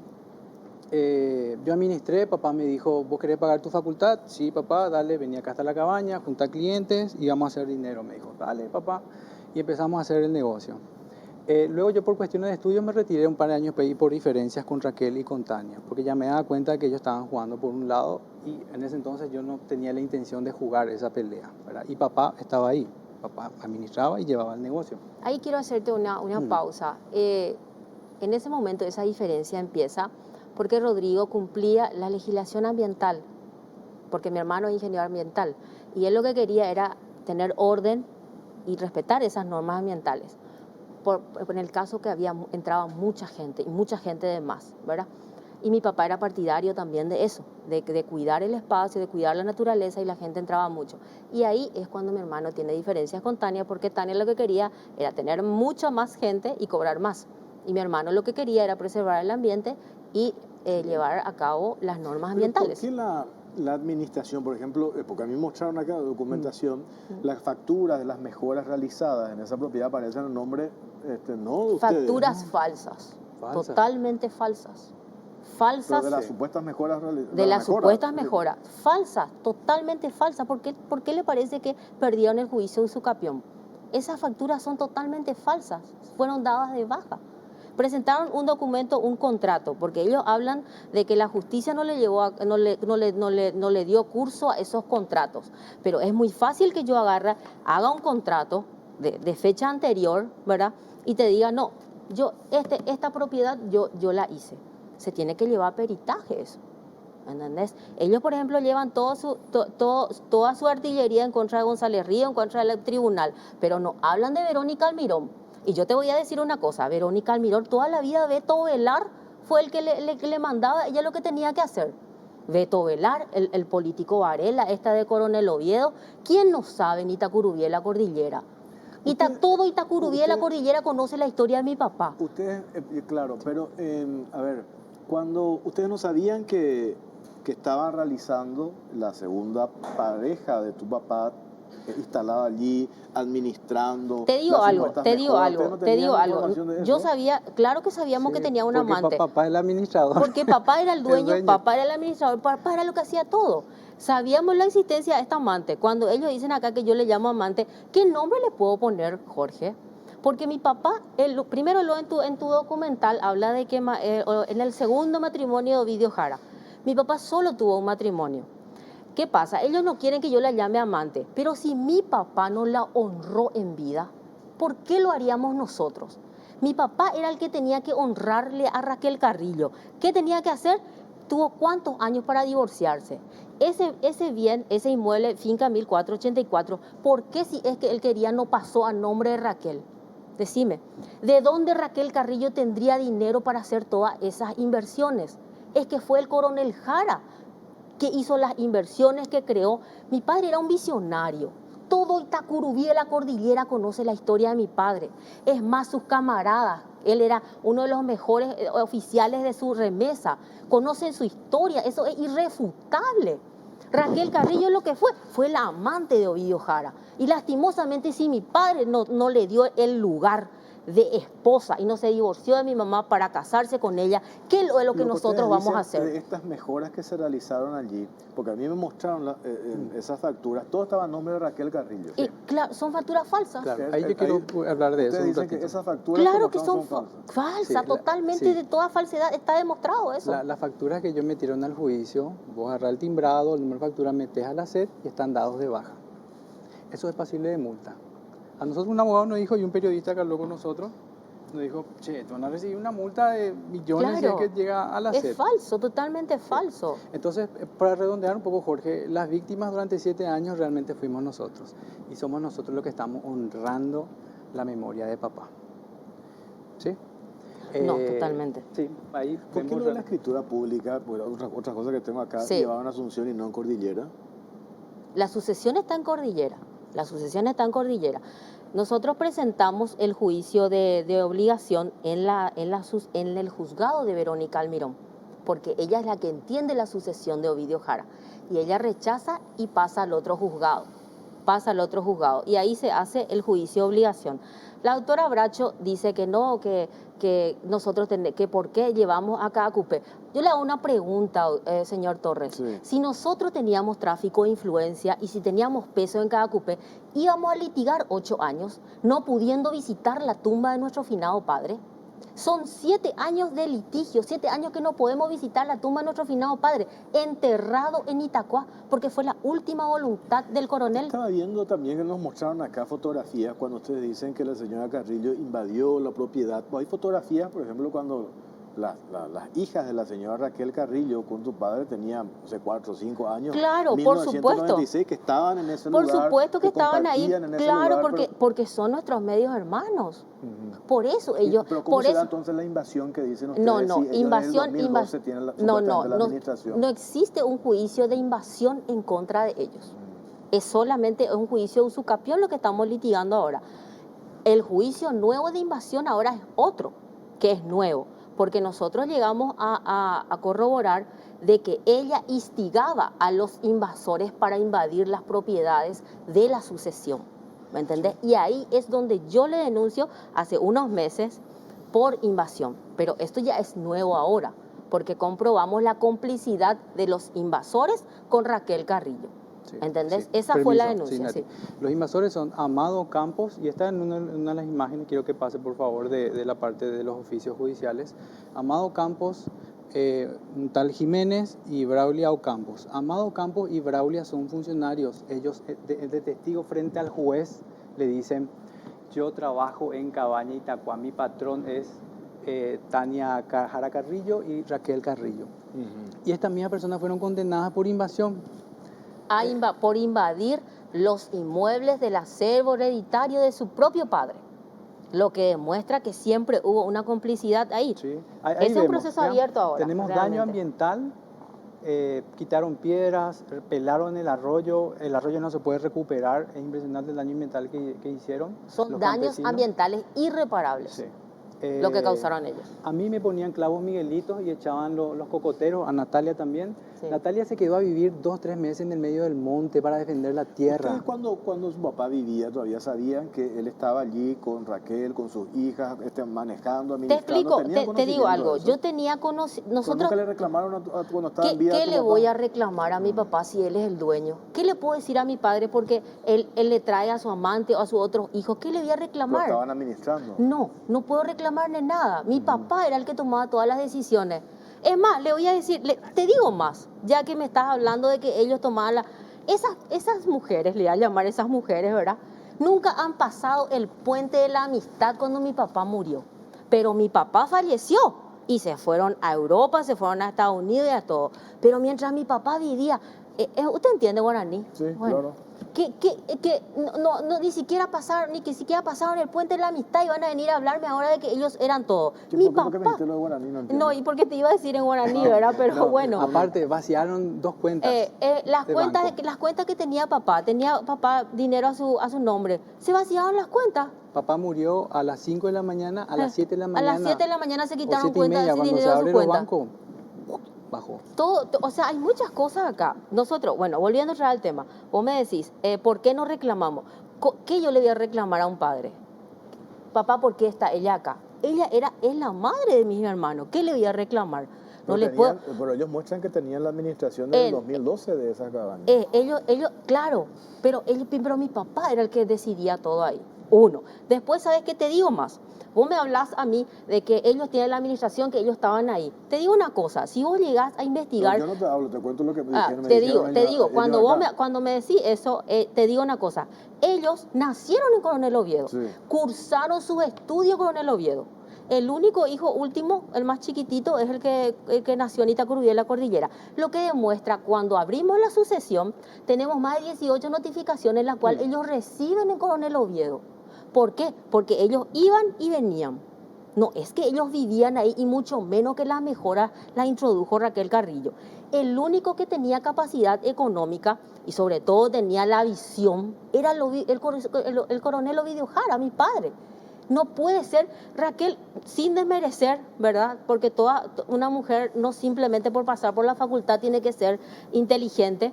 Yo administré, papá me dijo, ¿vos querés pagar tu facultad? Sí, papá, dale, venía acá hasta la cabaña, junta clientes y vamos a hacer dinero. Me dijo, dale, papá, y empezamos a hacer el negocio. Luego yo por cuestiones de estudio me retiré un par de años por diferencias con Raquel y con Tania, porque ya me daba cuenta que ellos estaban jugando por un lado y en ese entonces yo no tenía la intención de jugar esa pelea, ¿verdad? Y papá estaba ahí, papá administraba y llevaba el negocio. Ahí quiero hacerte una pausa. En ese momento esa diferencia empieza porque Rodrigo cumplía la legislación ambiental, porque mi hermano es ingeniero ambiental, y él lo que quería era tener orden y respetar esas normas ambientales. En el caso que entraba mucha gente, y mucha gente de más, ¿verdad? Y mi papá era partidario también de eso, de cuidar el espacio, de cuidar la naturaleza, y la gente entraba mucho. Y ahí es cuando mi hermano tiene diferencias con Tania, porque Tania lo que quería era tener mucha más gente y cobrar más. Y mi hermano lo que quería era preservar el ambiente y llevar a cabo las normas ambientales. ¿Por qué la administración, por ejemplo, porque a mí me mostraron acá documentación, las facturas de las mejoras realizadas en esa propiedad aparecen en nombre, no de ustedes? Facturas falsas, totalmente falsas. Falsas. Pero de las supuestas mejoras realizadas. De las supuestas mejoras, falsas, totalmente falsas. ¿Por qué le parece que perdieron el juicio de Usucapión? Esas facturas son totalmente falsas, fueron dadas de baja. Presentaron un documento, un contrato, porque ellos hablan de que la justicia no le dio curso a esos contratos. Pero es muy fácil que yo haga un contrato de fecha anterior, ¿verdad? Y te diga, no, esta propiedad yo la hice. Se tiene que llevar peritaje eso, ¿entendés? Ellos, por ejemplo, llevan toda su artillería en contra de González Río, en contra del tribunal, pero no hablan de Verónica Almirón. Y yo te voy a decir una cosa, Verónica Almirón toda la vida, Beto Velar fue el que le mandaba a ella lo que tenía que hacer. Beto Velar, el político Varela, esta de Coronel Oviedo, ¿quién no sabe ni Itacurubí la cordillera? Todo Itacurubí la cordillera conoce la historia de mi papá. Ustedes, claro, pero a ver, cuando ustedes no sabían que estaban realizando la segunda pareja de tu papá, instalada allí, administrando. Te digo algo. Yo sabía, claro que sabíamos que tenía un amante. Porque papá era el administrador. Porque papá era el dueño, papá era el administrador, papá era lo que hacía todo. Sabíamos la existencia de esta amante. Cuando ellos dicen acá que yo le llamo amante, ¿qué nombre le puedo poner, Jorge? Porque mi papá, primero en tu documental habla de que en el segundo matrimonio de Ovidio Jara, mi papá solo tuvo un matrimonio. ¿Qué pasa? Ellos no quieren que yo la llame amante, pero si mi papá no la honró en vida, ¿por qué lo haríamos nosotros? Mi papá era el que tenía que honrarle a Raquel Carrillo. ¿Qué tenía que hacer? Tuvo cuántos años para divorciarse. Ese bien, ese inmueble, finca 1484, ¿por qué si es que él quería no pasó a nombre de Raquel? decime, ¿de dónde Raquel Carrillo tendría dinero para hacer todas esas inversiones? Es que fue el coronel Jara que hizo las inversiones, que creó. Mi padre era un visionario. Todo Itacurubí de la cordillera conoce la historia de mi padre. Es más, sus camaradas, él era uno de los mejores oficiales de su remesa, conocen su historia, eso es irrefutable. Raquel Carrillo lo que fue la amante de Ovidio Jara. Y lastimosamente, si mi padre no le dio el lugar de esposa y no se divorció de mi mamá para casarse con ella, ¿qué es lo que nosotros vamos a hacer? De estas mejoras que se realizaron allí, porque a mí me mostraron esas facturas, todo estaba a nombre de Raquel Carrillo. Y claro, son facturas falsas. Claro, ahí yo quiero hablar de eso un dicen que ratito. esas facturas Claro que son falsas. falsas, Sí, totalmente, sí. de toda falsedad, está demostrado eso. Las facturas que ellos metieron al juicio, vos agarrás el timbrado, el número de factura, metes a la SED y están dados de baja. Eso es pasible de multa. A nosotros un abogado nos dijo, y un periodista que habló con nosotros, nos dijo, che, te van a recibir una multa de millones Claro, si es que llega a la SED. es falso, totalmente falso. Entonces, para redondear un poco, Jorge, las víctimas durante 7 años realmente fuimos nosotros. Y somos nosotros los que estamos honrando la memoria de papá. ¿Sí? No, totalmente. Sí, ahí ¿Por qué vemos lo de la escritura pública, pues, otra cosa que tengo acá, Sí. llevaban a Asunción y no en Cordillera? La sucesión está en Cordillera. La sucesión está en Cordillera. Nosotros presentamos el juicio de obligación en el juzgado de Verónica Almirón, porque ella es la que entiende la sucesión de Ovidio Jara. Y ella rechaza y pasa al otro juzgado. Y ahí se hace el juicio de obligación. La doctora Bracho dice que no, que nosotros que por qué llevamos a cada cupé. Yo le hago una pregunta, señor Torres. Sí. Si nosotros teníamos tráfico de influencia y si teníamos peso en cada cupé, íbamos a litigar 8 años, no pudiendo visitar la tumba de nuestro finado padre. Son 7 años de litigio, 7 años que no podemos visitar la tumba de nuestro finado padre, enterrado en Itacuá, porque fue la última voluntad del coronel. Estaba viendo también que nos mostraron acá fotografías cuando ustedes dicen que la señora Carrillo invadió la propiedad. Pues hay fotografías, por ejemplo, cuando las hijas de la señora Raquel Carrillo con tu padre tenían, no sé, 4 o 5 años. Claro, por 1996, supuesto. que estaban en ese Por lugar. supuesto que estaban ahí, compartían en ese claro, lugar, porque son nuestros medios hermanos. Ujú. Por eso ellos... Pero ¿cómo por se eso, da entonces la invasión que dicen ustedes? no, Si ellos desde el invasión, 2012 tienen la, no, supuestamente la administración. no existe un juicio de invasión en contra de ellos. Es solamente un juicio de usucapión lo que estamos litigando ahora. El juicio nuevo de invasión ahora es otro, que es nuevo, porque nosotros llegamos a corroborar de que ella instigaba a los invasores para invadir las propiedades de la sucesión, ¿me entendés? Y ahí es donde yo le denuncio hace unos meses por invasión, pero esto ya es nuevo ahora, porque comprobamos la complicidad de los invasores con Raquel Carrillo. Sí, ¿Entendés? sí. Esa fue la Permiso, denuncia, Nati. sí. Los invasores son Amado Campos, y está en una de las imágenes, quiero que pase por favor de la parte de los oficios judiciales. Amado Campos, un tal Jiménez y Braulia Ocampos. Amado Campos y Braulia son funcionarios. Ellos de testigo frente al juez le dicen, yo trabajo en Cabaña Itacuá, mi patrón es Tania Jara Carrillo y Raquel Carrillo. Y estas mismas personas fueron condenadas por invasión. Por invadir los inmuebles del acervo hereditario de su propio padre, lo que demuestra que siempre hubo una complicidad ahí. Sí. Es un proceso abierto ahora. Tenemos realmente. daño ambiental, quitaron piedras, pelaron el arroyo no se puede recuperar, es impresionante el daño ambiental que hicieron. Son los daños campesinos. ambientales irreparables, Sí. lo que causaron ellos. A mí me ponían clavos miguelitos y echaban los cocoteros, a Natalia también. Sí. Natalia se quedó a vivir 2-3 meses en el medio del monte para defender la tierra. ¿Ustedes cuando su papá vivía todavía sabían que él estaba allí con Raquel, con sus hijas, manejando, Te administrando? explico, te digo algo. Yo tenía Pero nosotros. nunca le reclamaron cuando estaba en vida ¿Qué tu le papá? voy a reclamar a mi papá si él es el dueño? ¿Qué le puedo decir a mi padre porque él le trae a su amante o a sus otros hijos? ¿Qué le voy a Pero reclamar? estaban administrando. No puedo reclamarle nada. Mi papá era el que tomaba todas las decisiones. Es más, le voy a decir, te digo más, ya que me estás hablando de que ellos tomaban esas mujeres, le voy a llamar esas mujeres, ¿verdad? Nunca han pasado el puente de la amistad cuando mi papá murió. Pero mi papá falleció y se fueron a Europa, se fueron a Estados Unidos y a todo. Pero mientras mi papá vivía, ¿usted entiende guaraní? Sí, Bueno, claro. que ni siquiera pasaron el puente de la amistad y van a venir a hablarme ahora de que ellos eran todo. Mi ¿Por qué me papá. dijiste lo de guaraní? No entiendo. No, y porque te iba a decir en guaraní, ¿verdad? Pero No, bueno. Aparte, vaciaron 2 cuentas. Las de cuentas banco. las cuentas que tenía papá dinero a su nombre, se vaciaron las cuentas. Papá murió a las 5 de la mañana, a las 7 de la A mañana. las 7 de la mañana se o quitaron 7 y cuentas media, de cuando se dinero a su abre los cuenta. bancos, bajó. O sea, hay muchas cosas acá. Nosotros, bueno, volviendo otra vez al tema, vos me decís, ¿por qué no reclamamos? ¿Qué yo le voy a reclamar a un padre? Papá, ¿por qué está ella acá? Es la madre de mis hermanos. ¿Qué le voy a reclamar? No le puedo. Pero ellos muestran que tenían la administración del 2012 de esas cabañas. Ellos, claro, pero mi papá era el que decidía todo ahí. Uno. Después, ¿sabes qué te digo más? Vos me hablas a mí de que ellos tienen la administración, que ellos estaban ahí. Te digo una cosa, si vos llegás a investigar... No, yo no te hablo, te cuento lo que me dijeron. Te digo, cuando me decís eso, te digo una cosa. Ellos nacieron en Coronel Oviedo, Sí. cursaron sus estudios en Coronel Oviedo. El único hijo último, el más chiquitito, es el que nació en Itacurubí, en la cordillera. Lo que demuestra, cuando abrimos la sucesión, tenemos más de 18 notificaciones, las cuales ellos reciben en Coronel Oviedo. ¿Por qué? Porque ellos iban y venían. No, es que ellos vivían ahí y mucho menos que las mejoras las introdujo Raquel Carrillo. El único que tenía capacidad económica y sobre todo tenía la visión era el coronel Ovidio Jara, mi padre. No puede ser, Raquel, sin desmerecer, ¿verdad? Porque una mujer no simplemente por pasar por la facultad tiene que ser inteligente.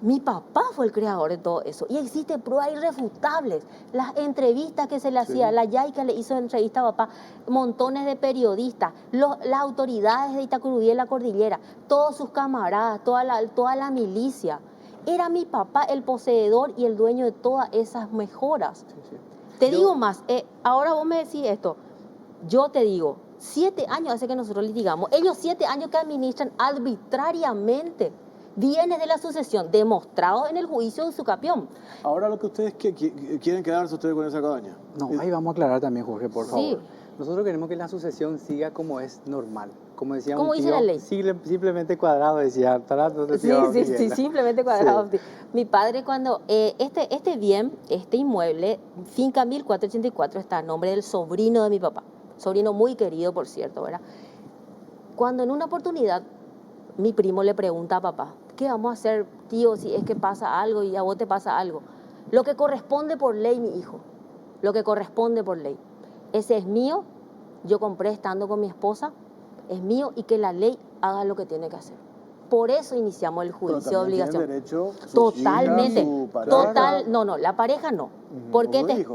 Mi papá fue el creador de todo eso y existen pruebas irrefutables. Las entrevistas que se le hacía, la Yaica le hizo entrevista a papá, montones de periodistas, las autoridades de Itacurubí en la cordillera, todos sus camaradas, toda la milicia. Era mi papá el poseedor y el dueño de todas esas mejoras. Te digo más, ahora vos me decís esto, yo te digo, 7 años hace que nosotros litigamos, ellos 7 años que administran arbitrariamente bienes de la sucesión, demostrado en el juicio de Usucapión. Ahora lo que ustedes quieren quedarse ustedes con esa cabaña. No, ahí vamos a aclarar también, Jorge, por favor. Sí. Nosotros queremos que la sucesión siga como es normal. Como decía ¿Cómo un dice tío, la ley? simplemente cuadrado, decía. Sí, simplemente cuadrado. Sí. Mi padre cuando, este bien, este inmueble, finca 1484, está a nombre del sobrino de mi papá. Sobrino muy querido, por cierto, ¿verdad? Cuando en una oportunidad mi primo le pregunta a papá, ¿qué vamos a hacer, tío, si es que pasa algo y a vos te pasa algo? Lo que corresponde por ley, mi hijo, lo que corresponde por ley. Ese es mío, yo compré estando con mi esposa, es mío y que la ley haga lo que tiene que hacer. Por eso iniciamos el juicio de obligación. Totalmente. No, la pareja no. ¿Por qué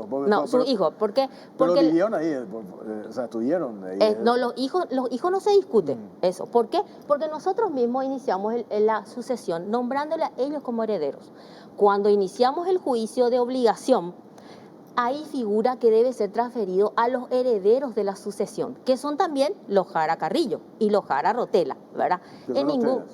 su hijo? ¿Por qué? Pero vivieron ahí, o sea, estuvieron ahí. No, los hijos no se discuten eso. ¿Por qué? Porque nosotros mismos iniciamos la sucesión nombrándole a ellos como herederos. Cuando iniciamos el juicio de obligación, ahí figura que debe ser transferido a los herederos de la sucesión, que son también los Jara Carrillo y los Jara Rotela, ¿verdad?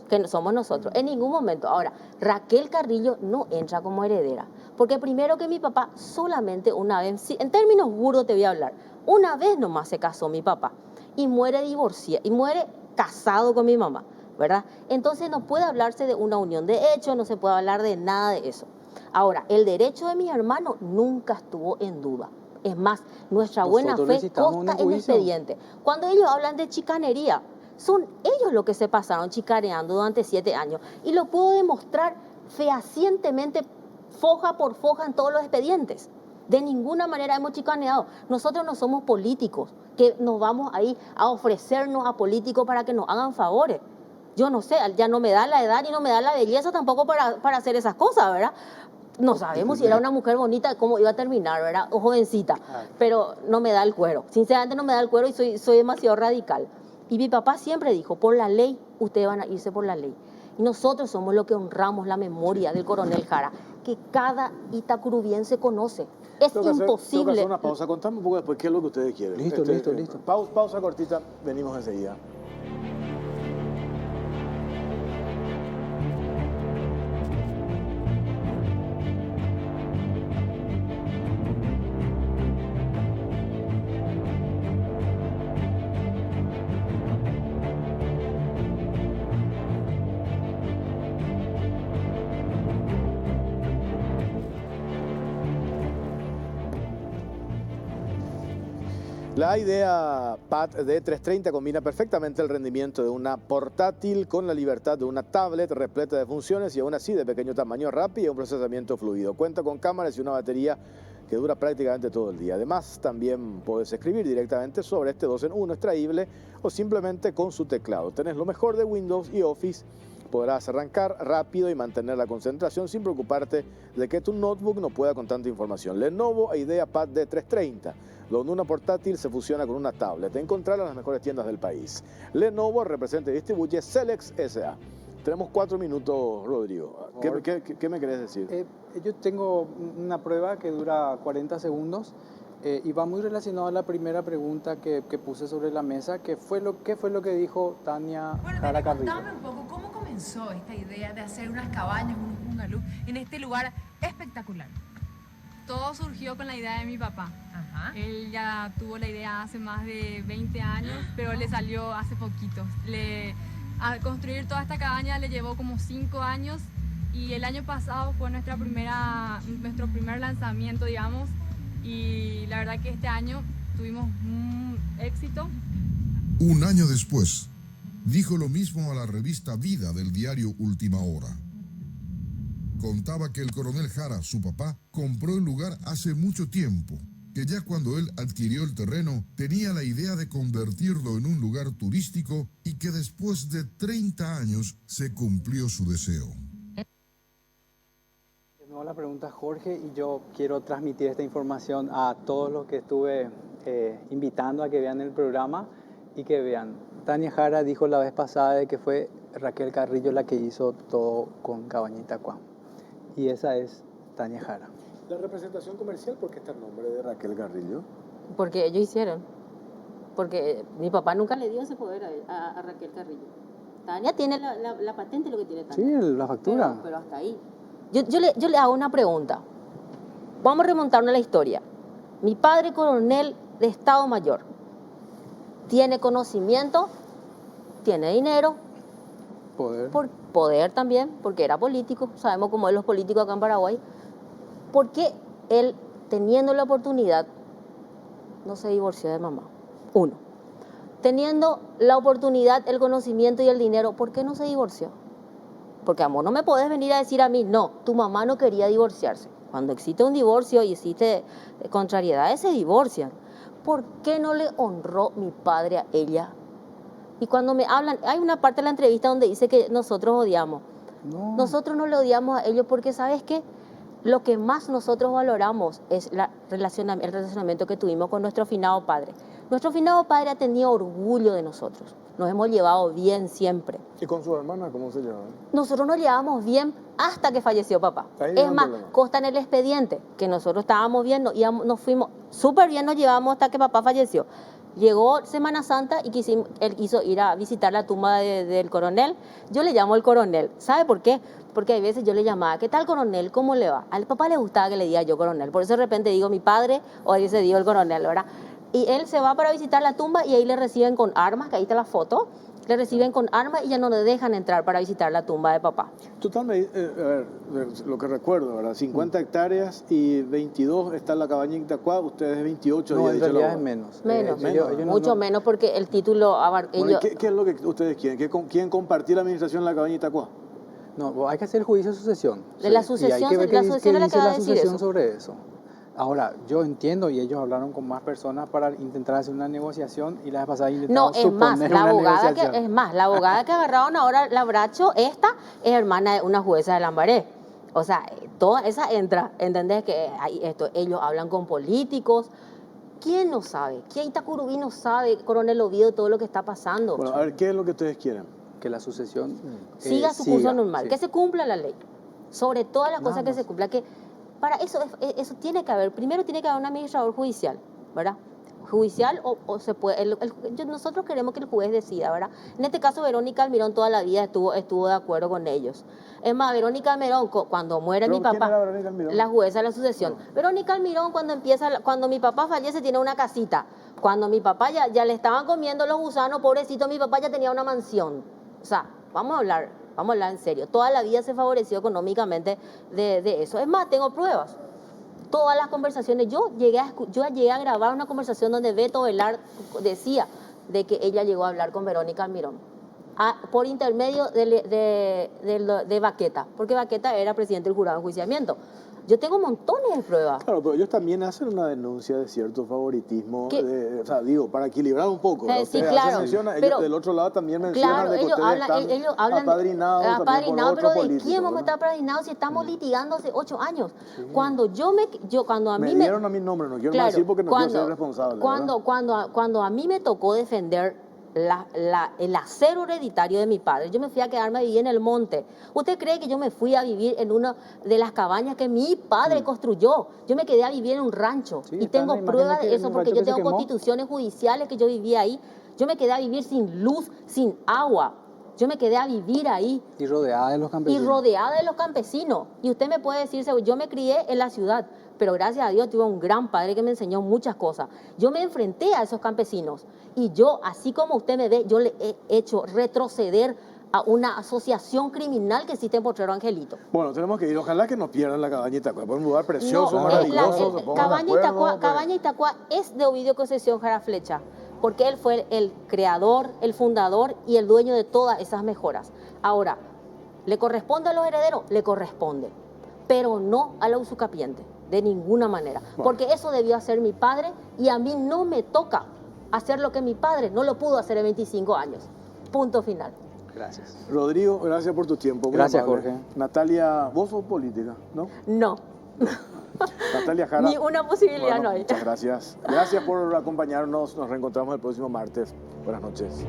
Que somos nosotros. En ningún momento. Ahora, Raquel Carrillo no entra como heredera, porque primero que mi papá solamente una vez, en términos burdos te voy a hablar, una vez nomás se casó mi papá y muere divorciado, y muere casado con mi mamá, ¿verdad? Entonces no puede hablarse de una unión de hecho, no se puede hablar de nada de eso. Ahora, el derecho de mis hermanos nunca estuvo en duda. Es más, nuestra buena fe consta en el expediente. Cuando ellos hablan de chicanería, son ellos los que se pasaron chicaneando durante 7 años. Y lo puedo demostrar fehacientemente, foja por foja, en todos los expedientes. De ninguna manera hemos chicaneado. Nosotros no somos políticos, que nos vamos ahí a ofrecernos a políticos para que nos hagan favores. Yo no sé, ya no me da la edad y no me da la belleza tampoco para hacer esas cosas, ¿verdad? No sabemos si era una mujer bonita, cómo iba a terminar, ¿verdad? O jovencita, pero no me da el cuero. Sinceramente no me da el cuero y soy demasiado radical. Y mi papá siempre dijo, por la ley, ustedes van a irse por la ley. Y nosotros somos los que honramos la memoria del coronel Jara, que cada itacurubiense conoce. Es imposible. Tengo que hacer una pausa. Contame un poco después qué es lo que ustedes quieren. Listo. Pausa cortita, venimos enseguida. La IDEA Pad D330 combina perfectamente el rendimiento de una portátil con la libertad de una tablet repleta de funciones y aún así de pequeño tamaño, rápido y un procesamiento fluido. Cuenta con cámaras y una batería que dura prácticamente todo el día. Además, también puedes escribir directamente sobre este 2 en 1 extraíble o simplemente con su teclado. Tenés lo mejor de Windows y Office. Podrás arrancar rápido y mantener la concentración sin preocuparte de que tu notebook no pueda con tanta información. Lenovo IDEA Pad D330, donde una portátil se fusiona con una tablet. Encontrarla en las mejores tiendas del país. Lenovo representa y distribuye Celex S.A. Tenemos 4 minutos, Rodrigo. ¿Qué me querés decir? Yo tengo una prueba que dura 40 segundos y va muy relacionado a la primera pregunta que puse sobre la mesa, ¿qué fue lo que dijo Tania Jara Carrillo? Contame un poco, ¿cómo comenzó esta idea de hacer unas cabañas, unos bungalows en este lugar espectacular? Todo surgió con la idea de mi papá. Ajá. Él ya tuvo la idea hace más de 20 años, pero le salió hace poquito. A construir toda esta cabaña le llevó como 5 años y el año pasado fue nuestro primer lanzamiento, digamos, y la verdad que este año tuvimos éxito. Un año después, dijo lo mismo a la revista Vida del diario Última Hora. Contaba que el coronel Jara, su papá, compró el lugar hace mucho tiempo, que ya cuando él adquirió el terreno tenía la idea de convertirlo en un lugar turístico y que después de 30 años se cumplió su deseo. De nuevo la pregunta Jorge y yo quiero transmitir esta información a todos los que estuve invitando a que vean el programa y que vean. Tania Jara dijo la vez pasada de que fue Raquel Carrillo la que hizo todo con Cabañita Cuá. Y esa es Tania Jara. La representación comercial, ¿por qué está el nombre de Raquel Carrillo? Porque ellos hicieron. Porque mi papá nunca le dio ese poder a Raquel Carrillo. Tania tiene la patente, lo que tiene Tania. Sí, la factura. Pero hasta ahí. Yo le hago una pregunta. Vamos a remontarnos a la historia. Mi padre, coronel de Estado Mayor, tiene conocimiento, tiene dinero, poder también, porque era político. Sabemos cómo es los políticos acá en Paraguay. ¿Por qué él, teniendo la oportunidad, no se divorció de mamá? Uno. Teniendo la oportunidad, el conocimiento y el dinero, ¿por qué no se divorció? Porque, amor, no me podés venir a decir a mí, no, tu mamá no quería divorciarse. Cuando existe un divorcio y existe contrariedades, se divorcian. ¿Por qué no le honró mi padre a ella? Y cuando me hablan, hay una parte de la entrevista donde dice que nosotros odiamos. No. Nosotros no le odiamos a ellos porque, ¿sabes qué? Lo que más nosotros valoramos es el relacionamiento que tuvimos con nuestro finado padre. Nuestro finado padre ha tenido orgullo de nosotros. Nos hemos llevado bien siempre. ¿Y con su hermana cómo se llevaban? Nosotros nos llevábamos bien hasta que falleció papá. Es más, consta en el expediente que nosotros estábamos bien, nos fuimos súper bien, nos llevamos hasta que papá falleció. Llegó Semana Santa y él quiso ir a visitar la tumba del coronel. Yo le llamo el coronel. ¿Sabe por qué? Porque a veces yo le llamaba, ¿qué tal, coronel? ¿Cómo le va? Al papá le gustaba que le diga yo coronel. Por eso de repente digo mi padre o a veces digo el coronel, ¿verdad? Y él se va para visitar la tumba y ahí le reciben con armas, que ahí está la foto. Le reciben con armas y ya no le dejan entrar para visitar la tumba de papá. Total, a ver, lo que recuerdo, ¿verdad? 50 hectáreas y 22 está en la cabañita Cuá, ustedes 28. No, en realidad es menos. Menos, mucho menos porque el título... Bueno, ¿qué es lo que ustedes quieren? ¿Quieren compartir la administración en la cabañita Cuá? No, hay que hacer el juicio de sucesión. De la sucesión, y hay que ver qué dice la sucesión eso. sobre eso. Ahora, yo entiendo y ellos hablaron con más personas para intentar hacer una negociación y la vez pasada intentaron suponer una negociación. La abogada que agarraron ahora, la Bracho, esta es hermana de una jueza de Lambaré. O sea, toda esa entra, ¿entendés? Que ellos hablan con políticos. ¿Quién no sabe? ¿Quién Itacurubí no sabe, coronel Oviedo, todo lo que está pasando? Bueno, a ver, ¿qué es lo que ustedes quieren? Que la sucesión siga su curso normal, sí. Que se cumpla la ley. Sobre todas las cosas que se cumpla, que para eso tiene que haber, primero tiene que haber un administrador judicial, ¿verdad? Judicial o se puede, nosotros queremos que el juez decida, ¿verdad? En este caso Verónica Almirón toda la vida estuvo de acuerdo con ellos. Es más, Verónica Almirón, cuando muere mi papá, la jueza de la sucesión. No. Verónica Almirón cuando mi papá fallece tiene una casita. Cuando mi papá ya le estaban comiendo los gusanos, pobrecito, mi papá ya tenía una mansión. O sea, vamos a hablar en serio. Toda la vida se favoreció económicamente de eso. Es más, tengo pruebas. todas las conversaciones. Yo llegué a grabar una conversación donde Beto Velar decía de que ella llegó a hablar con Verónica Almirón por intermedio de Baqueta, porque Baqueta era presidente del jurado de enjuiciamiento. Yo tengo montones de pruebas. Claro, pero ellos también hacen una denuncia de cierto favoritismo, o sea, digo, para equilibrar un poco. Sí, claro. Ellos del otro lado también mencionan Claro, de que ellos hablan apadrinados pero ¿de político, quién vamos a ¿no? estar apadrinados si estamos litigando hace 8 años? Sí. Cuando a mí me dieron a mi nombre, no quiero más decir porque no quiero ser responsable. Cuando a mí me tocó defender el acero hereditario de mi padre, yo me fui a quedarme a vivir en el monte. ¿Usted cree que yo me fui a vivir en una de las cabañas que mi padre construyó? Yo me quedé a vivir en un rancho y tengo pruebas de eso porque yo tengo constituciones judiciales que yo vivía ahí. Yo me quedé a vivir sin luz, sin agua. Yo me quedé a vivir ahí. Y rodeada de los campesinos. Y usted me puede decir, yo me crié en la ciudad, pero gracias a Dios tuve un gran padre que me enseñó muchas cosas. Yo me enfrenté a esos campesinos y yo, así como usted me ve, yo le he hecho retroceder a una asociación criminal que existe en Potrero Angelito. Bueno, tenemos que ir. Ojalá que no pierdan la Cabaña Itacua. Es un lugar precioso, maravilloso. Cabaña Itacua es de Ovidio Concepción Jara Flecha, porque él fue el creador, el fundador y el dueño de todas esas mejoras. Ahora, ¿le corresponde a los herederos? Le corresponde, pero no a la usucapiente, de ninguna manera. Bueno. Porque eso debió hacer mi padre y a mí no me toca hacer lo que mi padre no lo pudo hacer en 25 años. Punto final. Gracias. Rodrigo, gracias por tu tiempo. Gracias, Jorge. Natalia, vos sos política, ¿no? No. Natalia Jara. Ni una posibilidad no hay. Muchas gracias. Gracias por acompañarnos. Nos reencontramos el próximo martes. Buenas noches.